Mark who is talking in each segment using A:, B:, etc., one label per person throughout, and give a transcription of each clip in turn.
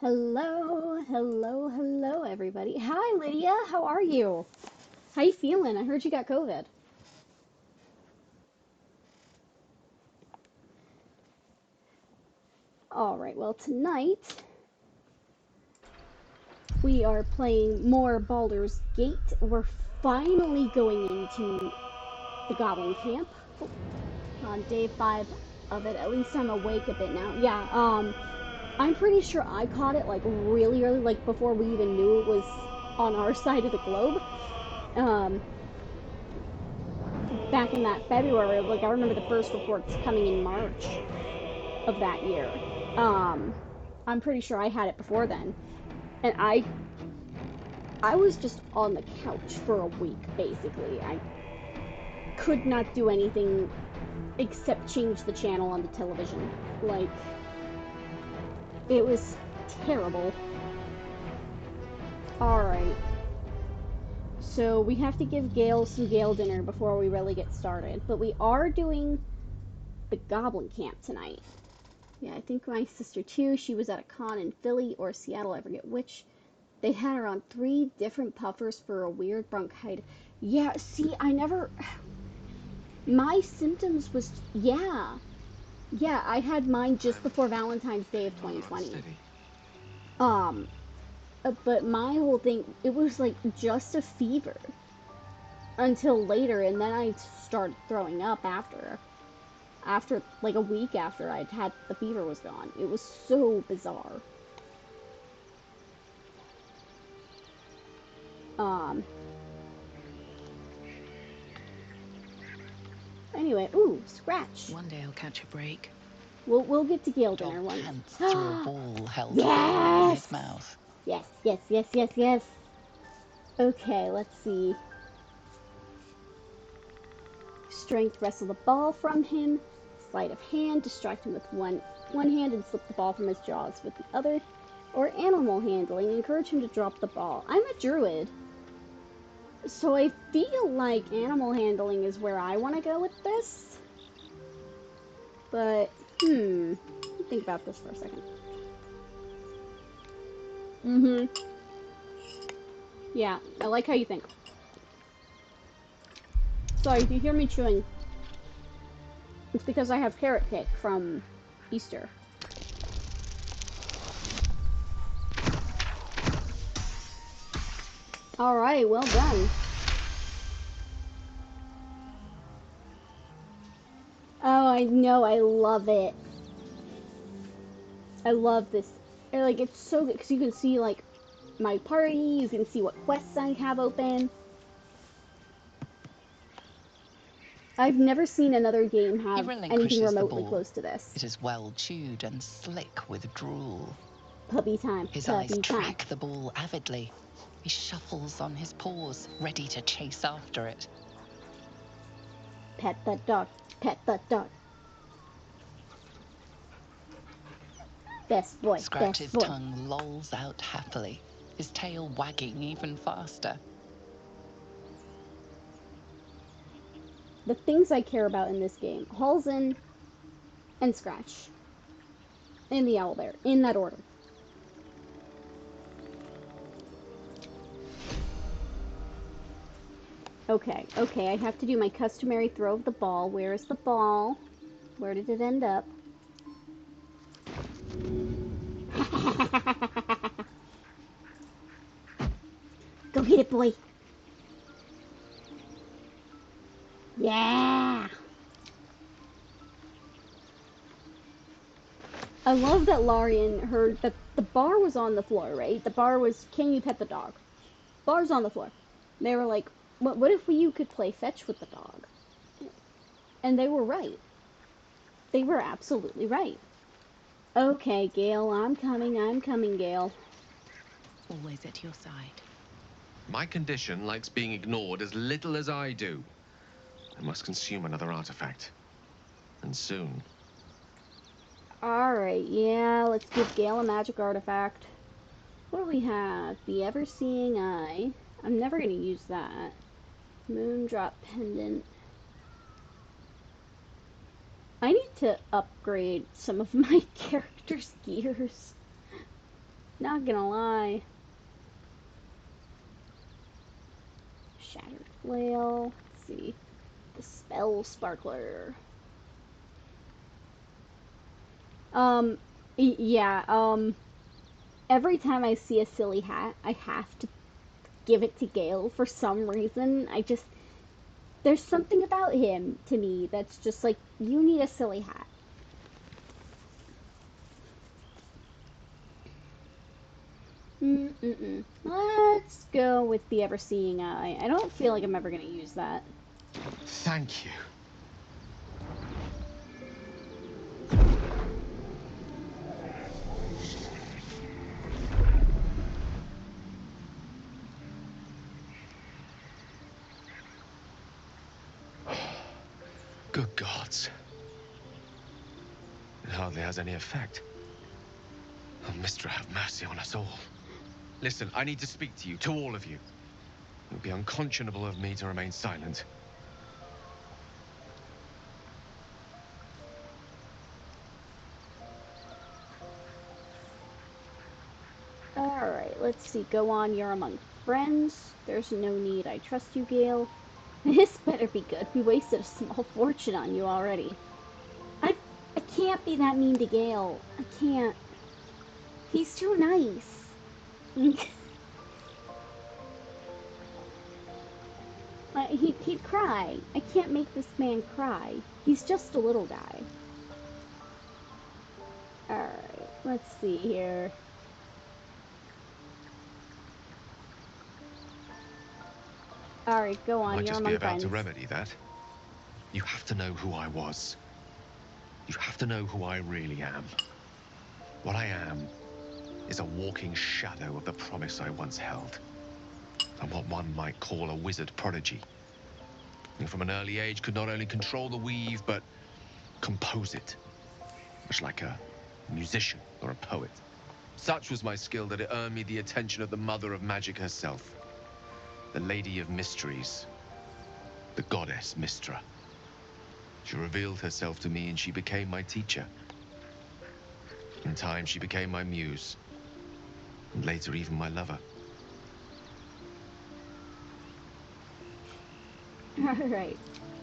A: Hello, hello, hello, everybody. Hi, Lydia. How are you? How you feeling? I heard you got COVID. All right. Well, tonight we are playing more Baldur's Gate. We're finally going into the Goblin Camp on day 5 of it. At least I'm awake a bit now. Yeah. I'm pretty sure I caught it like really early, like before we even knew it was on our side of the globe. Um, Back in that February, like I remember the first reports coming in March of that year. Um, I'm pretty sure I had it before then, and I was just on the couch for a week basically. I could not do anything except change the channel on the television. Like it was terrible. All right. So we have to give Gale some Gale dinner before we really get started. But we are doing the Goblin Camp tonight. Yeah, I think my sister too. She was at a con in Philly or Seattle, I forget which. They had her on 3 different puffers for a weird bronchitis. Yeah, see, I never. My symptoms was. Yeah. Yeah, I had mine just before Valentine's Day of 2020. Um, but my whole thing, it was like just a fever until later, and then I started throwing up after like a week after I'd had the fever was gone. It was so bizarre. Um anyway, ooh, Scratch.
B: One day I'll catch a break.
A: We'll get to Gale dinner
B: Dog
A: once.
B: pants through a ball held firmly in his
A: Yes!
B: mouth.
A: Yes, yes, yes, yes, yes. Okay, let's see. Strength, wrestle the ball from him. Sleight of hand, distract him with one hand and slip the ball from his jaws with the other. Or animal handling, encourage him to drop the ball. I'm a druid, so I feel like animal handling is where I want to go with this. But, think about this for a second. Yeah, I like how you think. Sorry, if you hear me chewing, it's because I have carrot cake from Easter. Alright, well done. Oh, I know, I love it. I love this. Like, it's so good, because you can see, like, my party, you can see what quests I have open. I've never seen another game
B: He
A: have anything
B: relinquishes the
A: remotely
B: ball.
A: close to this.
B: It is well chewed and slick with drool.
A: Puppy time,
B: His eyes
A: puppy time.
B: track the ball avidly. He shuffles on his paws, ready to chase after it.
A: Pet that dog, pet that dog. Best boy,
B: Scratch's
A: best boy.
B: tongue lolls out happily, his tail wagging even faster.
A: The things I care about in this game, Halsin and Scratch. And the owlbear, in that order. Okay, okay, I have to do my customary throw of the ball. Where is the ball? Where did it end up? Go get it, boy! Yeah! I love that Larian heard that the bar was on the floor, right? The bar was, can you pet the dog? Bar's on the floor. They were like, what if you could play fetch with the dog? And they were right. They were absolutely right. Okay, Gale, I'm coming, Gale.
B: Always at your side.
C: My condition likes being ignored as little as I do. I must consume another artifact. And soon.
A: Alright, yeah, let's give Gale a magic artifact. What do we have? The Ever-Seeing Eye. I'm never going to use that. Moondrop Pendant. I need to upgrade some of my character's gears. Not gonna lie. Shattered flail. Let's see. The spell sparkler. Yeah, every time I see a silly hat, I have to give it to Gale for some reason. There's something about him to me that's just like, you need a silly hat. Let's go with the ever-seeing eye. I don't feel like I'm ever gonna use that.
C: Thank you. Good gods. It hardly has any effect. Oh, Mistra, have mercy on us all. Listen, I need to speak to you, to all of you. It would be unconscionable of me to remain silent.
A: Alright, let's see. Go on, you're among friends. There's no need. I trust you, Gale. This better be good. We wasted a small fortune on you already. I can't be that mean to Gale. I can't. He's too nice. He'd cry. I can't make this man cry. He's just a little guy. Alright, let's see here. Alright, go on.
C: Might
A: You're
C: just be
A: among
C: about
A: friends.
C: to remedy that. You have to know who I was. You have to know who I really am. What I am is a walking shadow of the promise I once held. I'm what one might call a wizard prodigy. And from an early age could not only control the weave, but compose it. Much like a musician or a poet. Such was my skill that it earned me the attention of the mother of magic herself. The Lady of Mysteries. The goddess Mistra. She revealed herself to me and she became my teacher. In time, she became my muse. And later, even my lover.
A: Alright.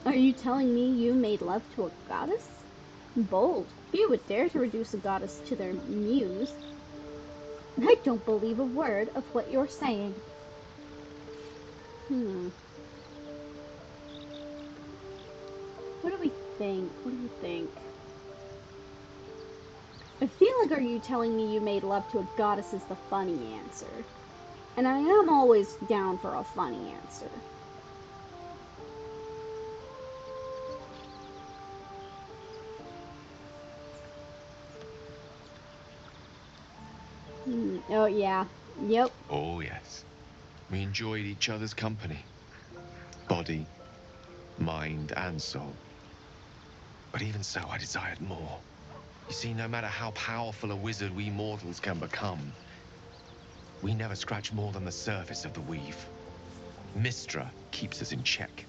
A: Are you telling me you made love to a goddess? Bold. Who would dare to reduce a goddess to their muse? I don't believe a word of what you're saying. What do we think? What do you think? I feel like, are you telling me you made love to a goddess is the funny answer. And I am always down for a funny answer. Oh, yeah. Yep.
C: Oh, yes. We enjoyed each other's company. Body, mind, and soul. But even so, I desired more. You see, no matter how powerful a wizard we mortals can become, we never scratch more than the surface of the weave. Mistra keeps us in check.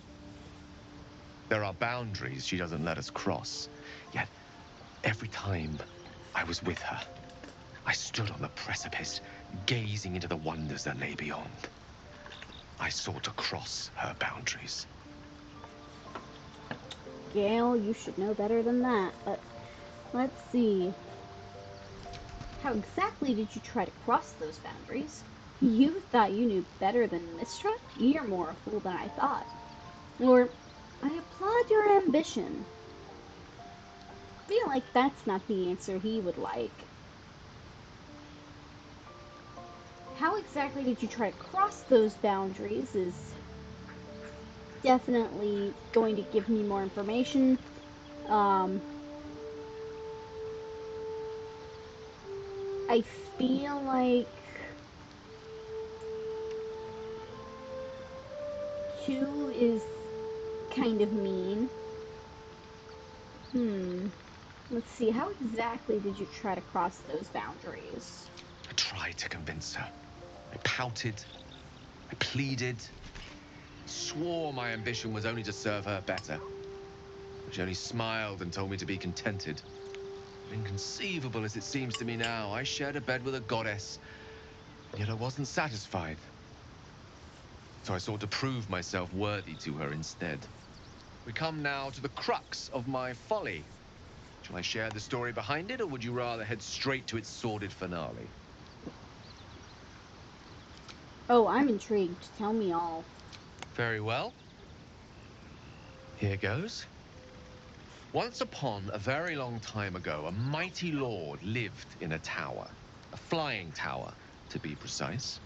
C: There are boundaries she doesn't let us cross. Yet, every time I was with her, I stood on the precipice, gazing into the wonders that lay beyond. I sought to cross her boundaries.
A: Gale, you should know better than that, but let's see. How exactly did you try to cross those boundaries? You thought you knew better than Mistra? You're more a fool than I thought. Or, I applaud your ambition. I feel like that's not the answer he would like. How exactly did you try to cross those boundaries is definitely going to give me more information. I feel like 2 is kind of mean. Let's see, how exactly did you try to cross those boundaries?
C: I tried to convince her. I pouted. I pleaded. Swore my ambition was only to serve her better. She only smiled and told me to be contented. Inconceivable as it seems to me now, I shared a bed with a goddess, and yet I wasn't satisfied. So I sought to prove myself worthy to her instead. We come now to the crux of my folly. Shall I share the story behind it, or would you rather head straight to its sordid finale?
A: Oh, I'm intrigued. Tell me all.
C: Very well. Here goes. Once upon a very long time ago, a mighty lord lived in a tower. A flying tower, to be precise.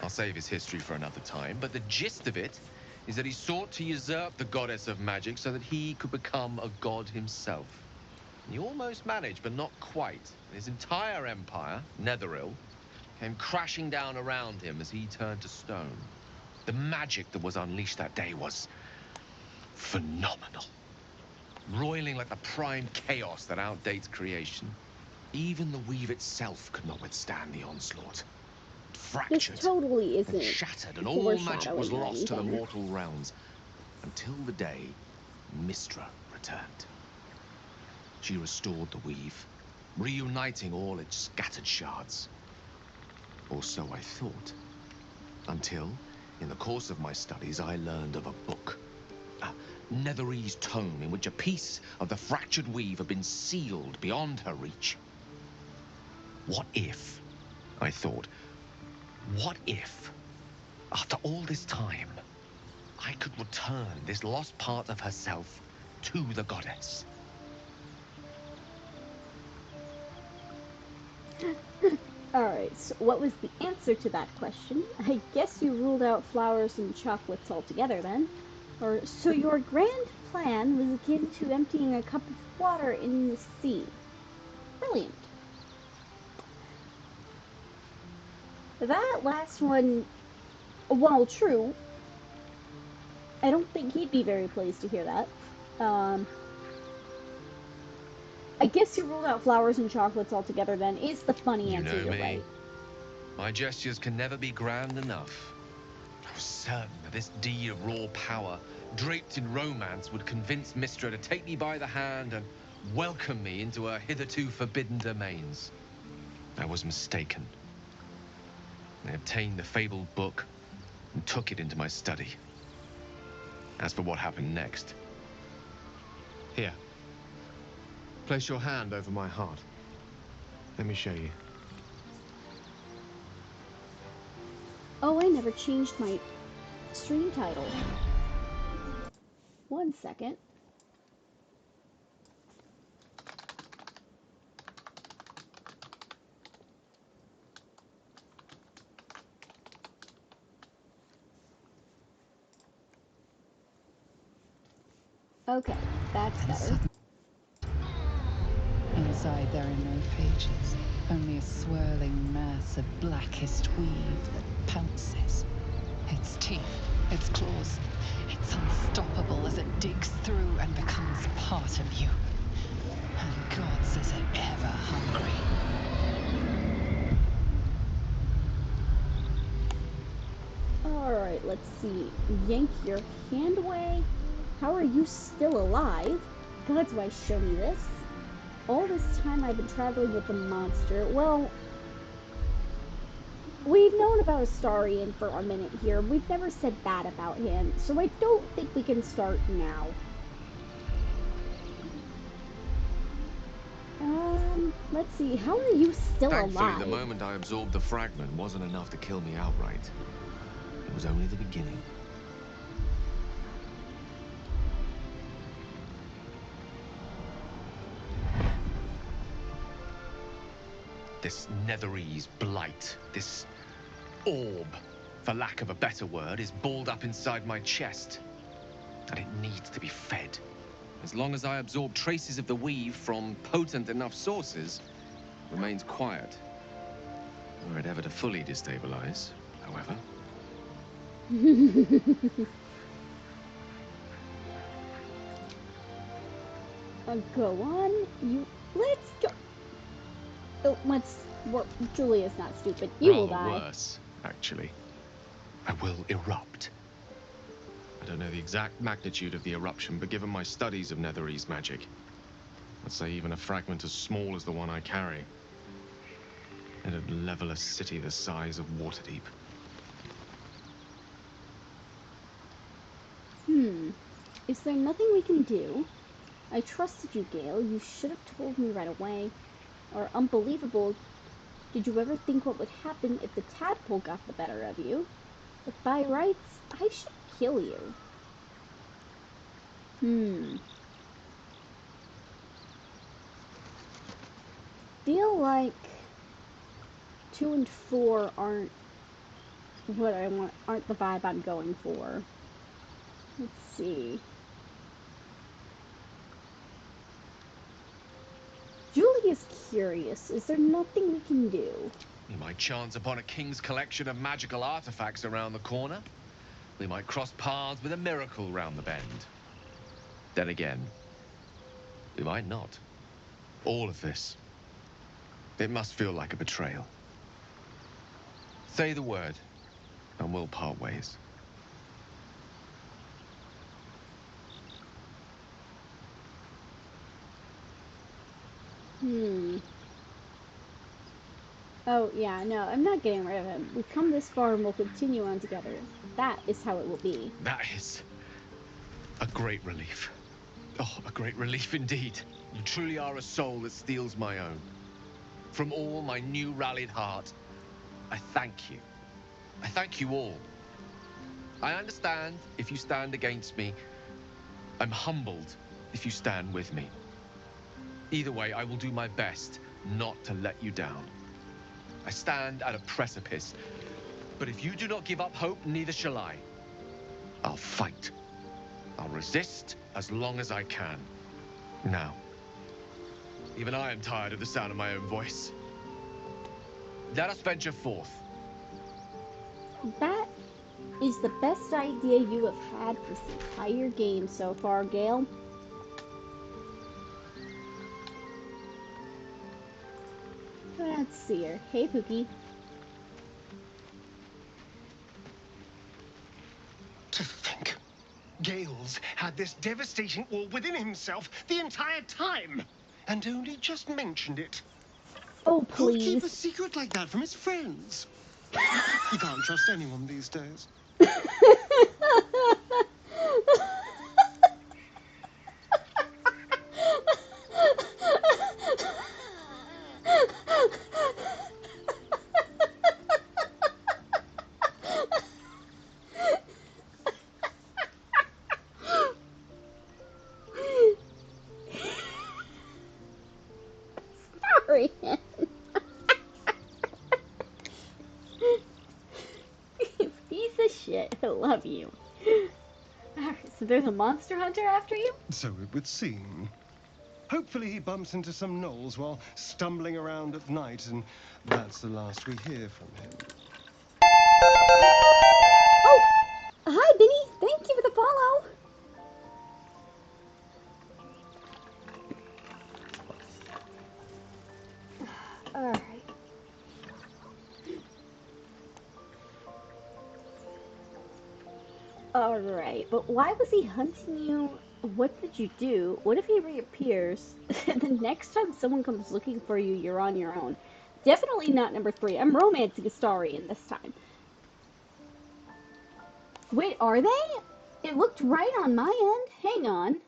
C: I'll save his history for another time, but the gist of it is that he sought to usurp the goddess of magic so that he could become a god himself. He almost managed, but not quite. His entire empire, Netheril, came crashing down around him as he turned to stone. The magic that was unleashed that day was phenomenal. Roiling like the prime chaos that outdates creation. Even the weave itself could not withstand the onslaught. It fractured,
A: This totally
C: and
A: isn't
C: shattered, and all magic was
A: foreshadowing or
C: lost to the
A: anything.
C: mortal realms. Until the day Mystra returned. She restored the weave, reuniting all its scattered shards. Or so I thought. Until, in the course of my studies, I learned of a book. A Netherese tome in which a piece of the fractured weave had been sealed beyond her reach. What if, I thought, what if, after all this time, I could return this lost part of herself to the goddess?
A: Alright, so what was the answer to that question? I guess you ruled out flowers and chocolates altogether then. Or, so your grand plan was akin to emptying a cup of water in the sea. Brilliant. That last one, while true, I don't think he'd be very pleased to hear that. I guess you ruled out flowers and chocolates altogether then is the funny answer,
C: You know
A: you're
C: me.
A: right.
C: My gestures can never be grand enough. I was certain that this deed of raw power, draped in romance, would convince Mystra to take me by the hand and welcome me into her hitherto forbidden domains. I was mistaken. I obtained the fabled book and took it into my study. As for what happened next... Here. Place your hand over my heart. Let me show you.
A: Oh, I never changed my stream title. 1 second. Okay, that's better.
B: Inside there are no pages, only a swirling mass of blackest weave that pounces. Its teeth, its claws, it's unstoppable as it digs through and becomes part of you. And gods, is it ever hungry.
A: Alright, let's see. Yank your hand away. How are you still alive? Gods, why show me this? All this time I've been traveling with the monster. Well, we've known about Astarion for a minute here. We've never said bad about him, so I don't think we can start now. Let's see. How are you still
C: Thankfully,
A: alive?
C: the moment I absorbed the fragment wasn't enough to kill me outright. It was only the beginning. This Netherese blight, this orb, for lack of a better word, is balled up inside my chest. And it needs to be fed. As long as I absorb traces of the weave from potent enough sources, it remains quiet. Were it ever to fully destabilize, however.
A: Go on. Let's go. Oh, Julia's not stupid. You will die.
C: Rather worse, actually. I will erupt. I don't know the exact magnitude of the eruption, but given my studies of Netherese magic, I'd say even a fragment as small as the one I carry. It'd level a city the size of Waterdeep.
A: Is there nothing we can do? I trusted you, Gale. You should have told me right away. Or unbelievable, did you ever think what would happen if the tadpole got the better of you? But by rights, I should kill you. Feel like 2 and 4 aren't what I want, aren't the vibe I'm going for. Let's see. Julie is curious. Is there nothing we can do?
C: We might chance upon a king's collection of magical artifacts around the corner. We might cross paths with a miracle round the bend. Then again, we might not. All of this, it must feel like a betrayal. Say the word, and we'll part ways.
A: Oh, yeah, no, I'm not getting rid of him. We've come this far and we'll continue on together. That is how it will be.
C: That is a great relief. Oh, a great relief indeed. You truly are a soul that steals my own. From all my new rallied heart, I thank you. I thank you all. I understand if you stand against me. I'm humbled if you stand with me. Either way, I will do my best not to let you down. I stand at a precipice, but if you do not give up hope, neither shall I. I'll fight. I'll resist as long as I can. Now, even I am tired of the sound of my own voice. Let us venture forth.
A: That is the best idea you have had this entire game so far, Gale. Let's see her. Hey, Pookie.
D: To think, Gales had this devastating war within himself the entire time, and only just mentioned it.
A: Oh,
D: Who'd keep a
A: please.
D: secret like that from his friends? You can't trust anyone these days.
A: Sorry. Piece of shit. I love you. Alright, so there's a monster hunter after you?
D: So it would seem. Hopefully he bumps into some gnolls while stumbling around at night, and that's the last we hear from him.
A: Oh! Hi, Benny! Thank you for the follow! Alright. Alright, but why was he hunting you? What did you do? What if he reappears? And the next time someone comes looking for you, you're on your own. Definitely not number 3. I'm romancing Astarion this time. Wait, are they? It looked right on my end. Hang on.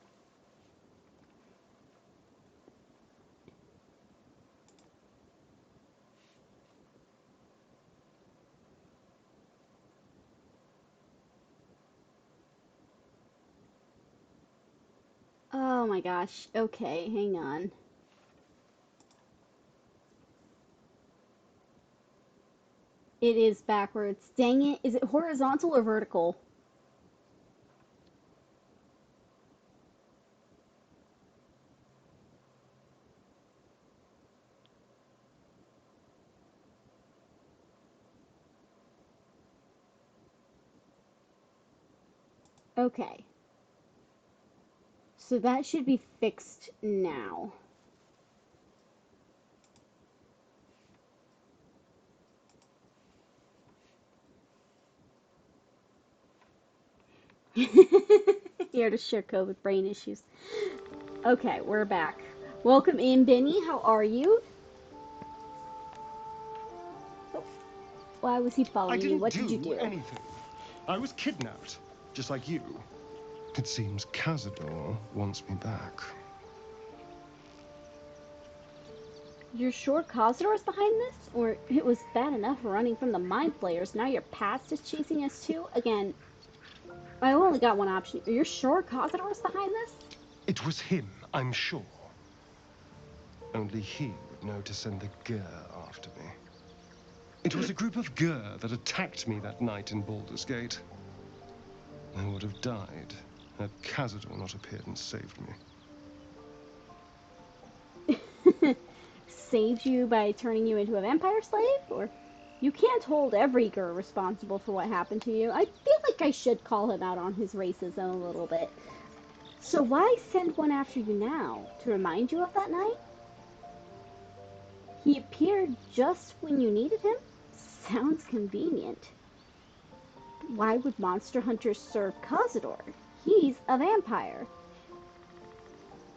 A: Oh my gosh. Okay, hang on. It is backwards. Dang it. Is it horizontal or vertical? Okay. So that should be fixed now. Here to share COVID brain issues. Okay, we're back. Welcome in, Benny. How are you? Why was he
D: I
A: following you?
D: didn't
A: What did you
D: do
A: do?
D: anything. I was kidnapped, just like you. It seems Cazador wants me back.
A: You're sure Cazador's behind this? Or it was bad enough running from the Mind Flayers, now your past is chasing us too? Again, I only got one option. Are you sure Cazador's behind this?
D: It was him, I'm sure. Only he would know to send the Gur after me. It was a group of Gur that attacked me that night in Baldur's Gate. I would have died had Cazador not appeared and saved me.
A: Saved you by turning you into a vampire slave? Or you can't hold every Gur responsible for what happened to you. I feel like I should call him out on his racism a little bit. So why send one after you now? To remind you of that night? He appeared just when you needed him? Sounds convenient. Why would monster hunters serve Cazador? He's a vampire.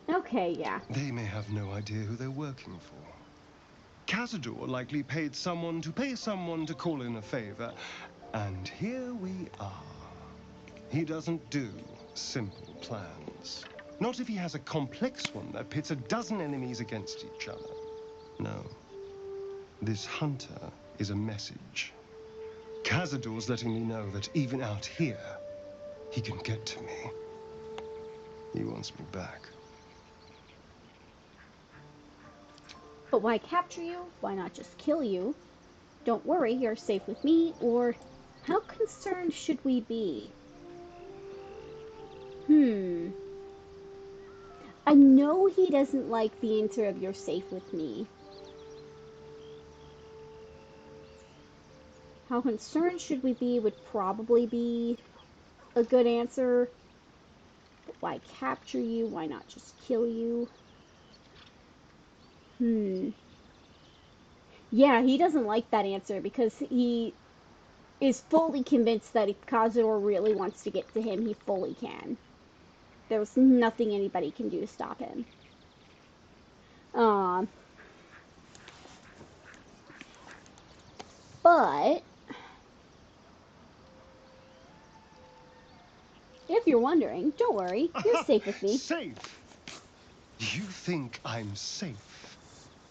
A: Okay, yeah.
D: They may have no idea who they're working for. Cazador likely paid someone to pay someone to call in a favor. And here we are. He doesn't do simple plans. Not if he has a complex one that pits a dozen enemies against each other. No. This hunter is a message. Cazador's letting me know that even out here, he can get to me. He wants me back.
A: But why capture you? Why not just kill you? Don't worry, you're safe with me. Or how concerned should we be? I know he doesn't like the answer of you're safe with me. How concerned should we be would probably be a good answer. But why capture you? Why not just kill you? Yeah, he doesn't like that answer because he is fully convinced that if Cazador really wants to get to him, he fully can. There's nothing anybody can do to stop him. But if you're wondering, don't worry, you're safe with me.
D: Safe? You think I'm safe?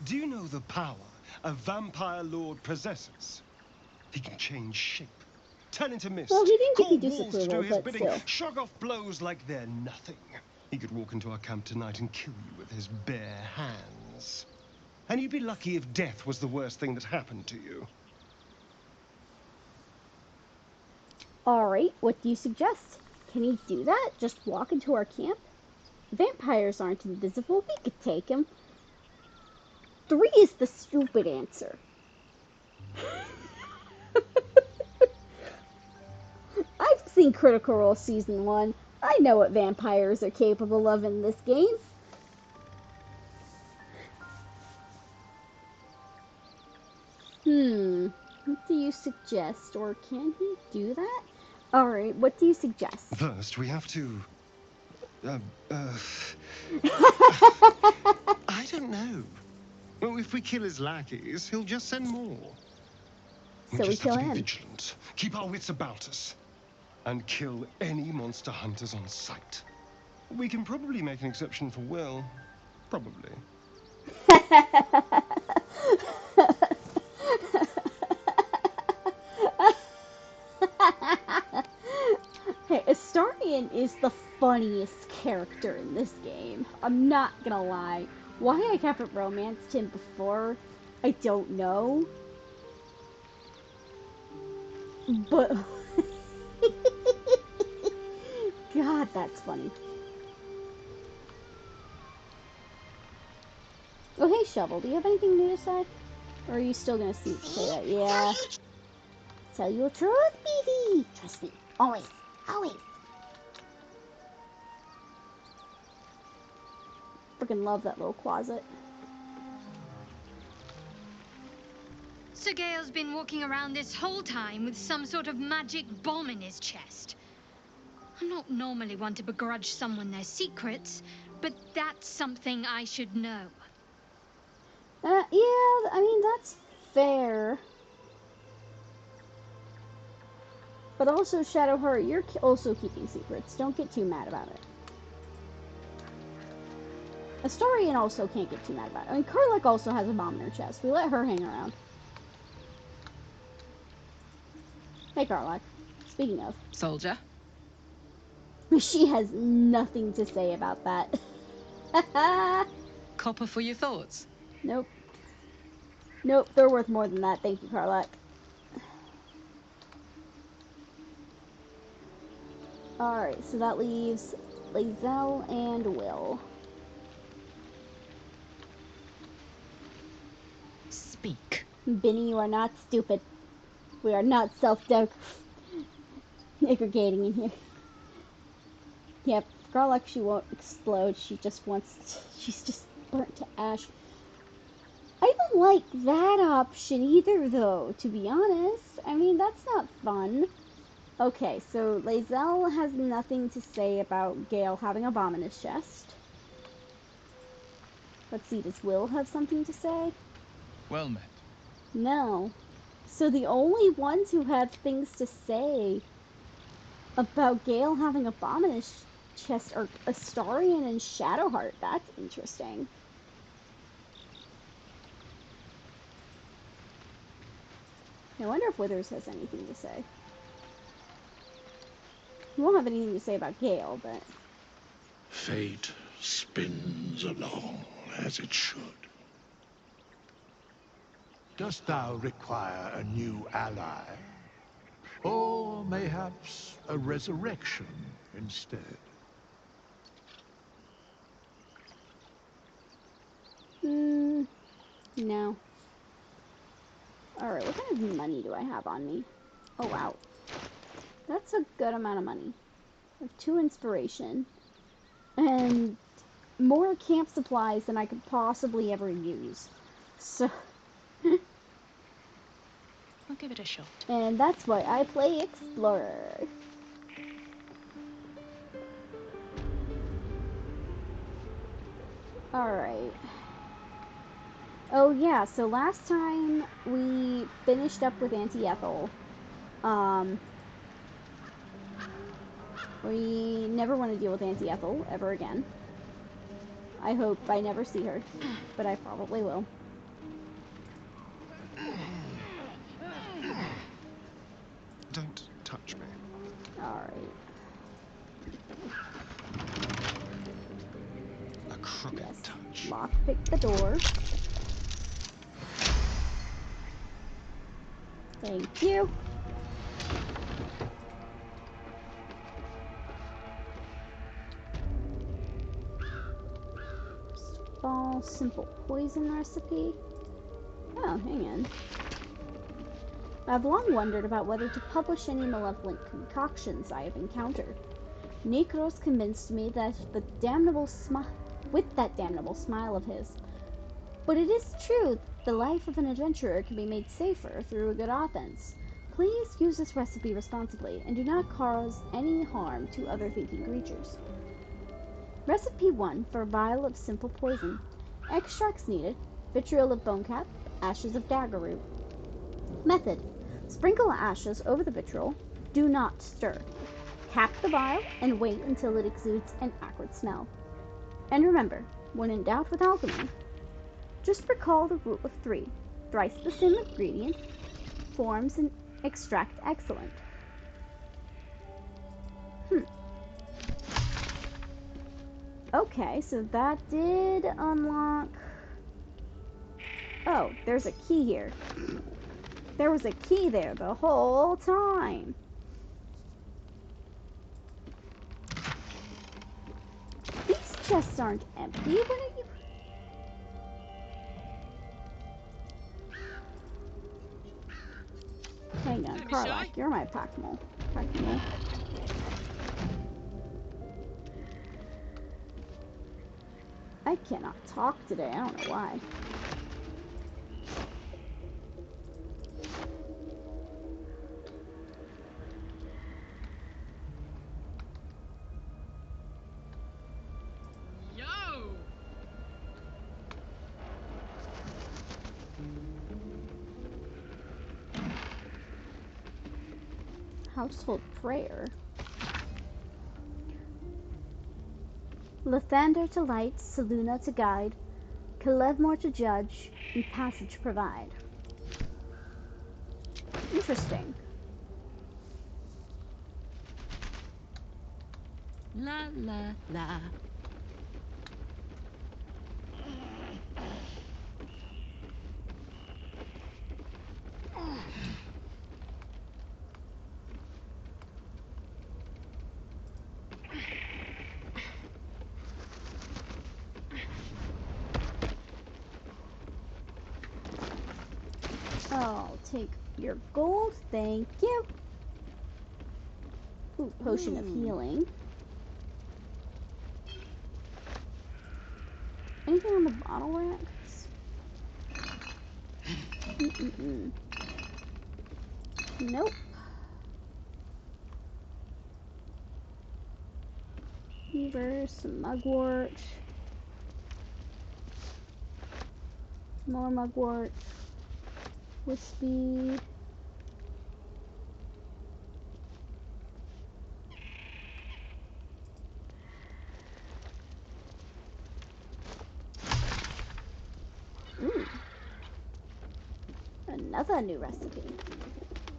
D: Do you know the power a vampire lord possesses? He can change shape, turn into mist,
A: Well, he didn't give
D: call
A: you
D: walls to do
A: disapproval,
D: his
A: but
D: bidding,
A: still.
D: shrug off blows like they're nothing. He could walk into our camp tonight and kill you with his bare hands. And you'd be lucky if death was the worst thing that happened to you.
A: Alright, what do you suggest? Can he do that? Just walk into our camp? Vampires aren't invisible, we could take him. 3 is the stupid answer. I've seen Critical Role Season 1. I know what vampires are capable of in this game. What do you suggest? Or can he do that? Alright, what do you suggest?
D: First, we have to... I don't know. Well, if we kill his lackeys, he'll just send more.
A: So we
D: just
A: kill
D: have to be
A: him.
D: vigilant, keep our wits about us, and kill any monster hunters on sight. We can probably make an exception for Will. Probably.
A: Hey, Astarion is the funniest character in this game. I'm not gonna lie. Why I haven't romanced him before, I don't know. But... God, that's funny. Oh, hey, Shovel, do you have anything new to say? Or are you still gonna say that? Yeah. Tell you the truth, baby! Trust me. Always. Always. Freaking love that little closet.
E: So Gale's been walking around this whole time with some sort of magic bomb in his chest. I'm not normally one to begrudge someone their secrets, But that's something I should know.
A: Yeah, I mean, that's fair. But also, Shadowheart, you're also keeping secrets. Don't get too mad about it. Astarion also can't get too mad about it. I mean, Karlach also has a bomb in her chest. We let her hang around. Hey, Karlach. Speaking of.
B: Soldier?
A: She has nothing to say about that.
B: Copper for your thoughts?
A: Nope. Nope, they're worth more than that. Thank you, Karlach. Alright, so that leaves Lae'zel and Will.
B: Speak.
A: Benny, you are not stupid. We are not self-deprecating in here. Yep, Karlach, she won't explode. She's just burnt to ash. I don't like that option either, though, to be honest. I mean, that's not fun. Okay, so Lae'zel has nothing to say about Gale having a bomb in his chest. Let's see, does Will have something to say?
F: Well met.
A: No. So the only ones who have things to say about Gale having a bomb in his chest are Astarion and Shadowheart. That's interesting. I wonder if Withers has anything to say. He won't have anything to say about Gale, but...
G: Fate spins along as it should. Dost thou require a new ally? Or mayhaps a resurrection instead?
A: No. Alright, what kind of money do I have on me? Oh, wow. That's a good amount of money. I have 2 inspiration. And more camp supplies than I could possibly ever use. So...
B: I'll give it a shot.
A: And that's why I play Explorer. Alright. Oh yeah, so last time we finished up with Auntie Ethel. We never want to deal with Auntie Ethel ever again. I hope I never see her, but I probably will.
D: Don't touch me.
A: Alright.
D: A crooked
A: Yes.
D: touch.
A: Lockpick the door. Thank you. Small, simple poison recipe. Oh, hang on. I've long wondered about whether to publish any malevolent concoctions I have encountered. Necros convinced me that with that damnable smile of his. But it is true, the life of an adventurer can be made safer through a good offense. Please use this recipe responsibly, and do not cause any harm to other thinking creatures. Recipe 1 for a vial of simple poison. Extracts needed: vitriol of bonecap, ashes of dagger root. Method: sprinkle ashes over the vitriol. Do not stir. Cap the vial and wait until it exudes an acrid smell. And remember, when in doubt with alchemy, just recall the rule of 3. Thrice the same ingredient forms an extract excellent. Okay, so that did unlock... Oh, there's a key here. There was a key there the whole time. These chests aren't empty. What are you... Hang on, Karlach, you're my pack-mole. I cannot talk today, I don't know why. Household prayer. Lathander to light, Seluna to guide, Kalevmore to judge, and passage provide. Interesting.
B: La la la.
A: I'll take your gold, thank you. Ooh, potion of healing. Anything on the bottle racks? Nope. Fever, some mugwort. More mugwort. Wispy. Ooh. Another new recipe.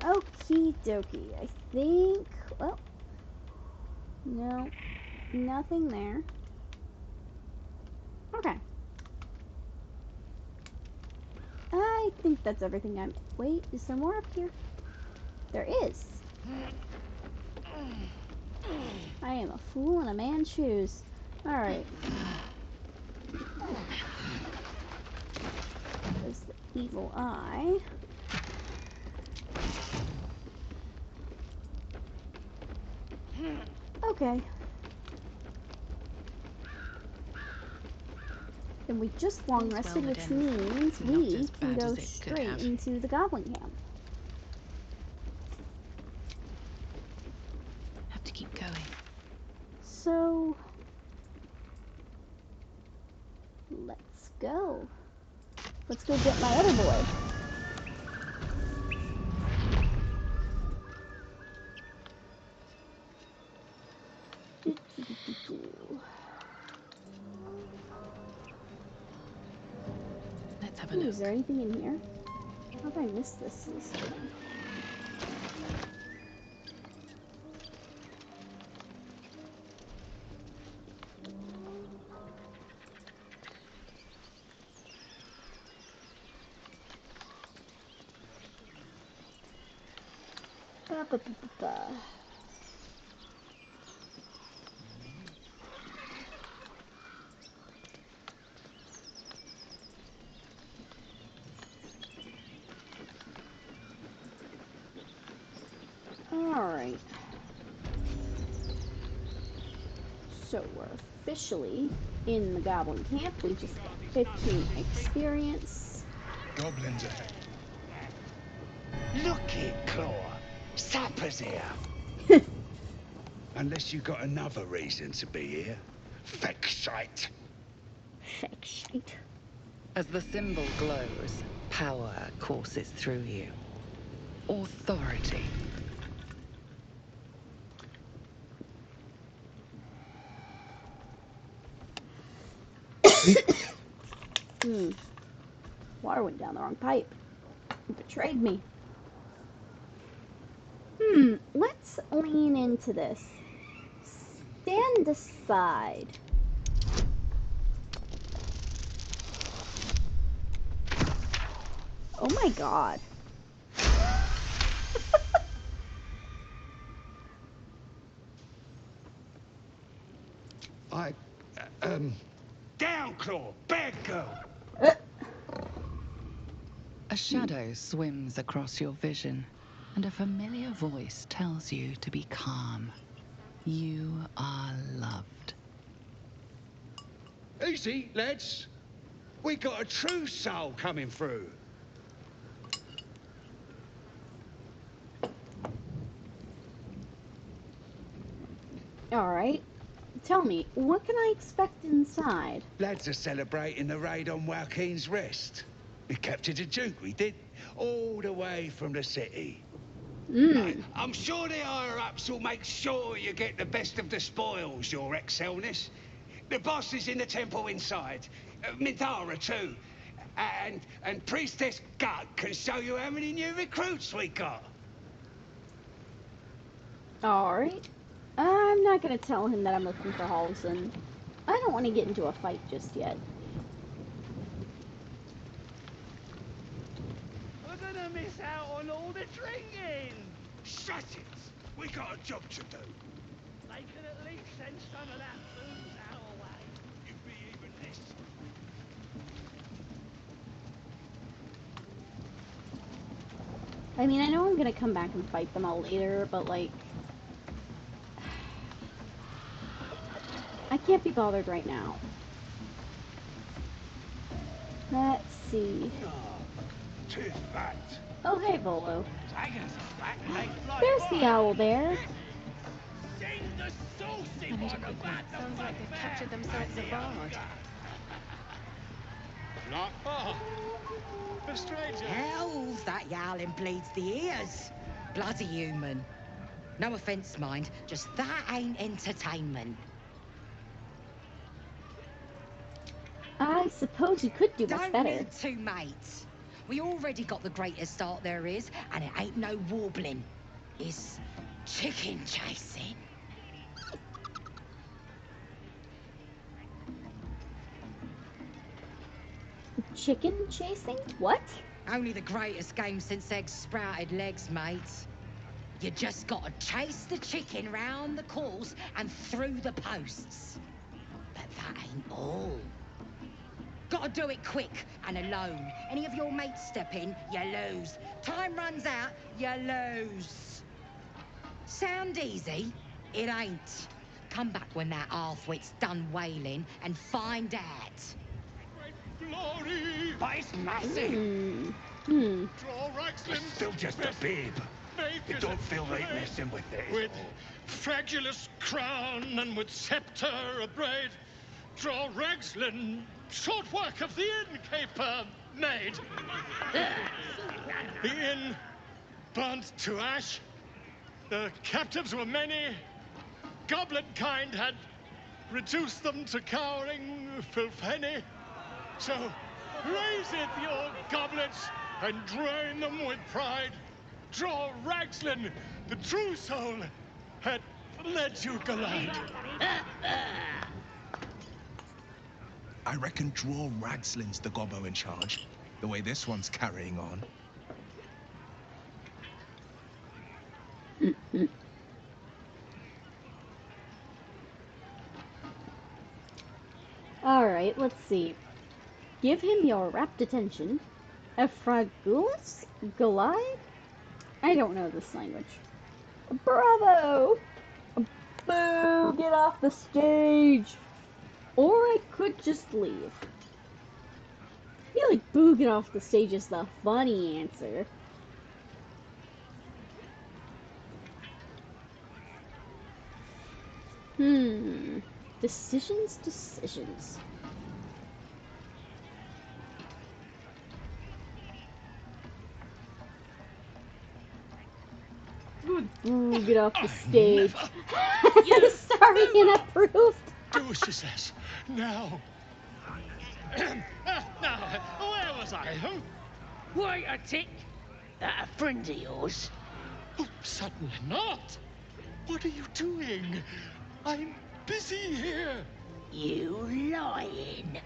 A: Okie dokie. I think... Well... No. Nothing there. Okay. I think that's everything I'm... Wait, is there more up here? There is. I am a fool in a man's shoes. Alright. There's the evil eye. Okay. And we just long rested, which means we can go straight into the goblin camp.
B: Have to keep going.
A: So... let's go. Let's go get my other boy.
B: Let's have a look.
A: Is there anything in here? How have I missed this? Alright. So we're officially in the goblin camp. We just got 15 experience.
F: Goblins ahead. Look it, Claw. Sapper's here. Unless you got another reason to be here. Feck shite.
A: Feck shite.
B: As the symbol glows, power courses through you. Authority.
A: Water went down the wrong pipe. It betrayed me. Let's lean into this. Stand aside. Oh my god.
F: Down, Claw. Bad girl.
B: A shadow swims across your vision, and a familiar voice tells you to be calm. You are loved.
F: Easy, lads. We got a true soul coming through.
A: Alright. Tell me, what can I expect inside?
F: Lads are celebrating the raid on Joaquin's Rest. We captured a Duke, we did. All the way from the city.
A: Mmm.
F: I'm sure the higher-ups will make sure you get the best of the spoils, your Excelness. The boss is in the temple inside. Minthara, too. And Priestess Gut can show you how many new recruits we got.
A: Alright. I'm not gonna tell him that I'm looking for Halson. I don't want to get into a fight just yet.
H: We're gonna miss out on all the drinking!
F: Shut it! We got a job to do.
H: They can at least send some of that booze our way.
F: You be even this.
A: I mean, I know I'm gonna come back and fight them all later, but like... I can't be bothered right now. Let's see.
F: Tis that.
A: Oh, hey, Volo.
H: Tigers are back like fly.
A: There's the owl bear.
H: Sing the saucy
B: I need a
H: one
B: quick one.
H: about the
B: Sounds like they've
H: bugbear
B: captured themselves
H: and
B: a
H: the
B: bard.
H: ogre.
I: Not far. A stranger.
J: Hells, that yowling bleeds the ears. Bloody human. No offence, mind, just that ain't entertainment.
A: I suppose you could do much
J: Don't
A: better.
J: need to, mate. We already got the greatest start there is, and it ain't no warbling. It's chicken chasing.
A: Chicken chasing? What?
J: Only the greatest game since eggs sprouted legs, mate. You just gotta chase the chicken round the course and through the posts. But that ain't all. Gotta do it quick and alone. Any of your mates step in, you lose. Time runs out, you lose. Sound easy? It ain't. Come back when that half-wit's done wailing and find out.
I: Glory!
H: But it's massive.
I: Draw Raxlin!
F: It's still just a bib. It don't feel right messing with it.
I: With fragulous crown and with scepter abraid, draw Ragslin, short work of the innkeeper made. The inn burnt to ash. The captives were many. Goblin kind had reduced them to cowering filfenny. So raise it, your goblets, and drain them with pride. Draw Ragslin, the true soul, had led you galide.
K: I reckon draw Ragslin's the gobbo in charge, the way this one's carrying on.
A: Alright, let's see. Give him your rapt attention. Efragulus? Glide? I don't know this language. Bravo! Boo! Get off the stage! Or I could just leave. I feel like boo, get off the stage is the funny answer. Decisions. Boo, get off the stage. Sorry, inapproved.
I: Do as she says. Now. Now, where was I? Huh?
H: Wait a tick. That a friend of yours?
I: Oh, certainly not. What are you doing? I'm busy here.
H: You lying.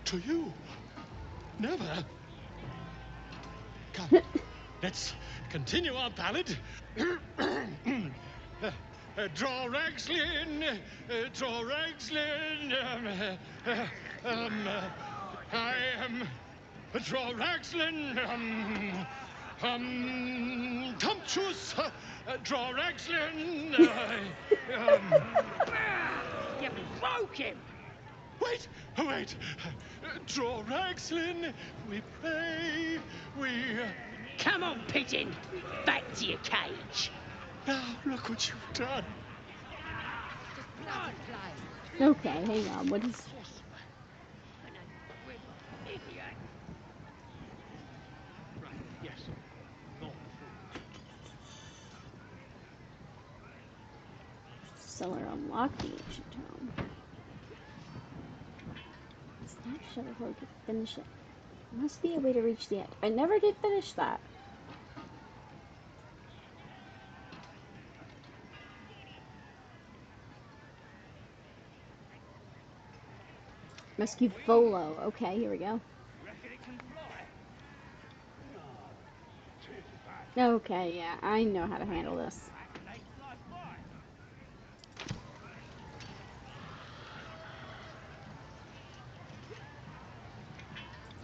I: To you? Never. Come, let's continue our ballad. Draw Ragslin, draw Ragslin. I am draw Ragslin. Tumptuous, draw Ragslin.
H: You broke him.
I: Wait. Draw Ragslin. We pray. We.
H: Come on, pigeon. Back to your cage.
I: Now look what you've done.
J: Just bloody play.
A: Okay, hang on. What is...
H: Idiot.
I: Right. Yes. Not
A: cellar unlock the ancient tome. Snapshot before we could finish it. Must be a way to reach the end. I never did finish that. Rescue Volo. Okay, here we go. Okay, yeah, I know how to handle this.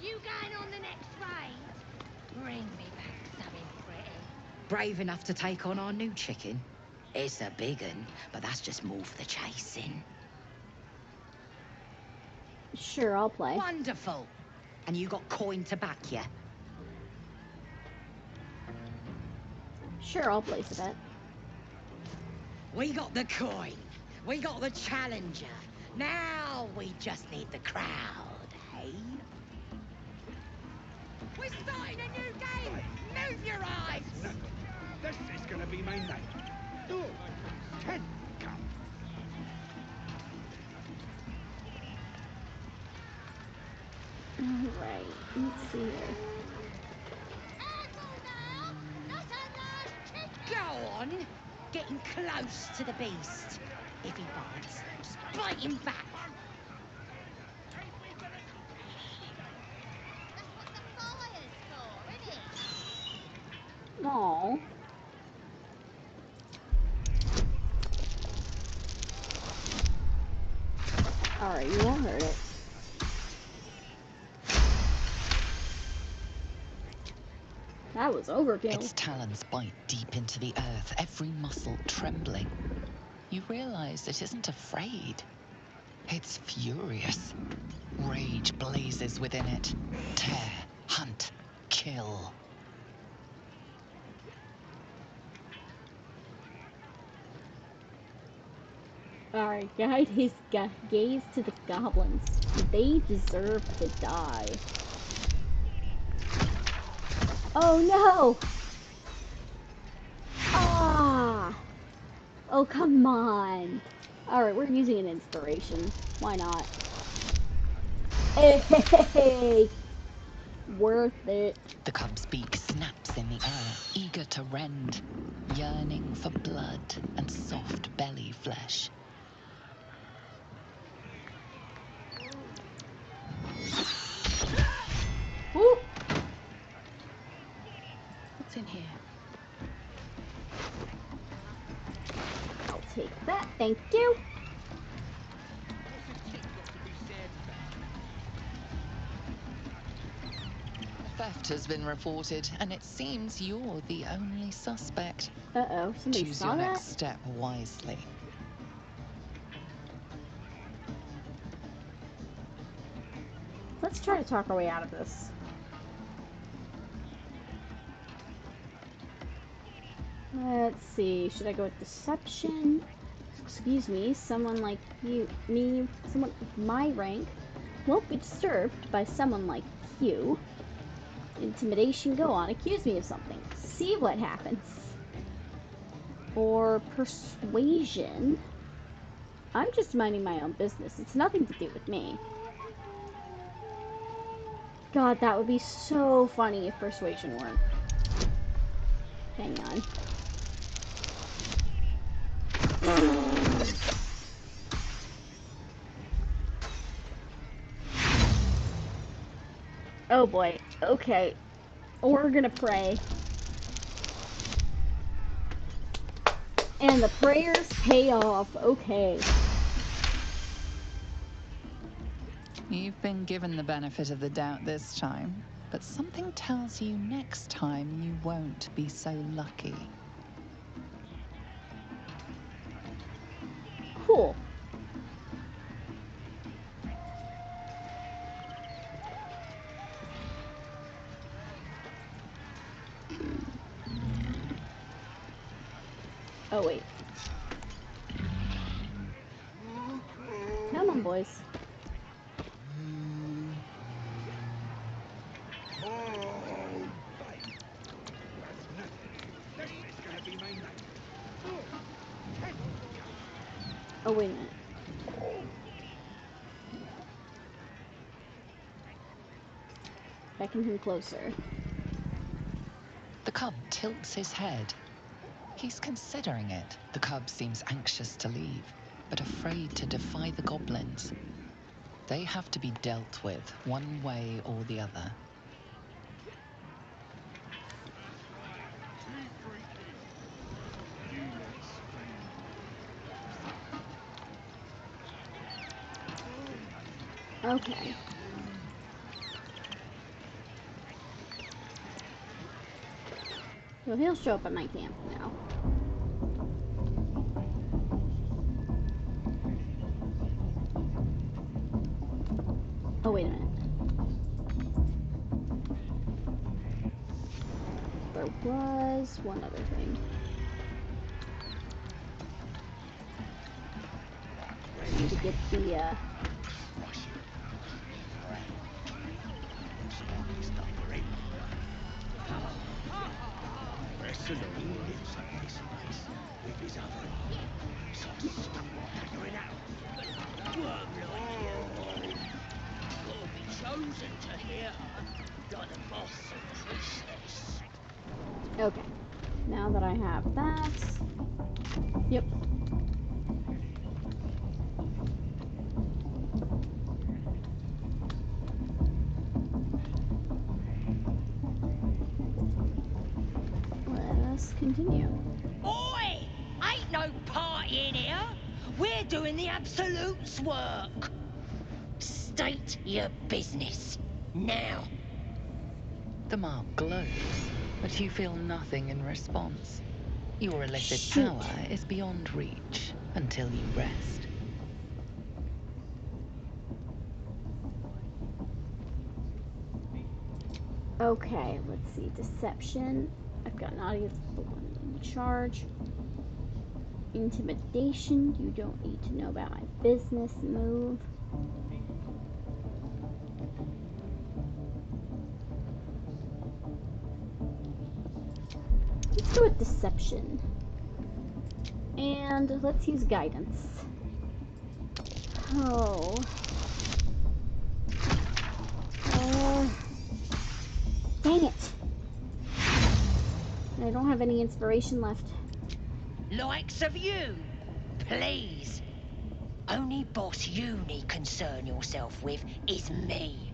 J: You going on the next raid? Bring me back something pretty. Brave enough to take on our new chicken? It's a big un, but that's just more for the chasing.
A: Sure, I'll play.
J: Wonderful. And you got coin to back you?
A: Sure, I'll place a bet.
J: We got the coin. We got the challenger. Now we just need the crowd, hey? We're starting a new game! Move your eyes!
F: No, this is gonna be my night. 10, come.
A: Alright, let's see here.
J: Go on! Getting close to the beast. If he bites, just bite him back.
A: Aww. Alright, you won't hurt it. That was overkill.
B: Its talons bite deep into the earth, every muscle trembling. You realize it isn't afraid. It's furious. Rage blazes within it. Tear, hunt, kill.
A: Alright, guide his gaze to the goblins. They deserve to die. Oh no! Ah! Oh, come on! Alright, we're using an inspiration. Why not? Hey! Worth it.
B: The cub's beak snaps in the air, eager to rend, yearning for blood and soft belly flesh.
A: Woo!
B: What's in here?
A: I'll take that, thank you.
B: Theft has been reported, and it seems you're the only suspect.
A: Uh-oh, somebody
B: Choose
A: saw
B: your
A: that?
B: next step wisely.
A: Let's try to talk our way out of this. Let's see, should I go with deception? Excuse me, someone like someone with my rank won't be disturbed by someone like you. Intimidation, go on, accuse me of something. See what happens. Or persuasion. I'm just minding my own business. It's nothing to do with me. God, that would be so funny if persuasion weren't. Hang on. Oh boy. Okay. We're gonna pray. And the prayers pay off. Okay.
B: You've been given the benefit of the doubt this time, but something tells you next time you won't be so lucky.
A: Cool. Oh, wait. Come on, boys. Oh, wait a minute. Beckon him closer.
B: The cub tilts his head. He's considering it. The cub seems anxious to leave, but afraid to defy the goblins. They have to be dealt with one way or the other.
A: Okay. So he'll show up at my camp now. Oh, wait a minute. There was one other thing. I need to get the, Okay. Now that I have that... Yep. Let us continue.
J: Oi! Ain't no party in here. We're doing the Absolute's work. State your business. Now.
B: The mark glows, but you feel nothing in response. Your illicit
A: Shoot.
B: power is beyond reach until you rest.
A: Okay, let's see. Deception. I've got an audience for one in charge. Intimidation. You don't need to know about my business move. Let's go with deception. And let's use guidance. Oh. Dang it. I don't have any inspiration left.
J: Likes of you, please. Only boss you need concern yourself with is me.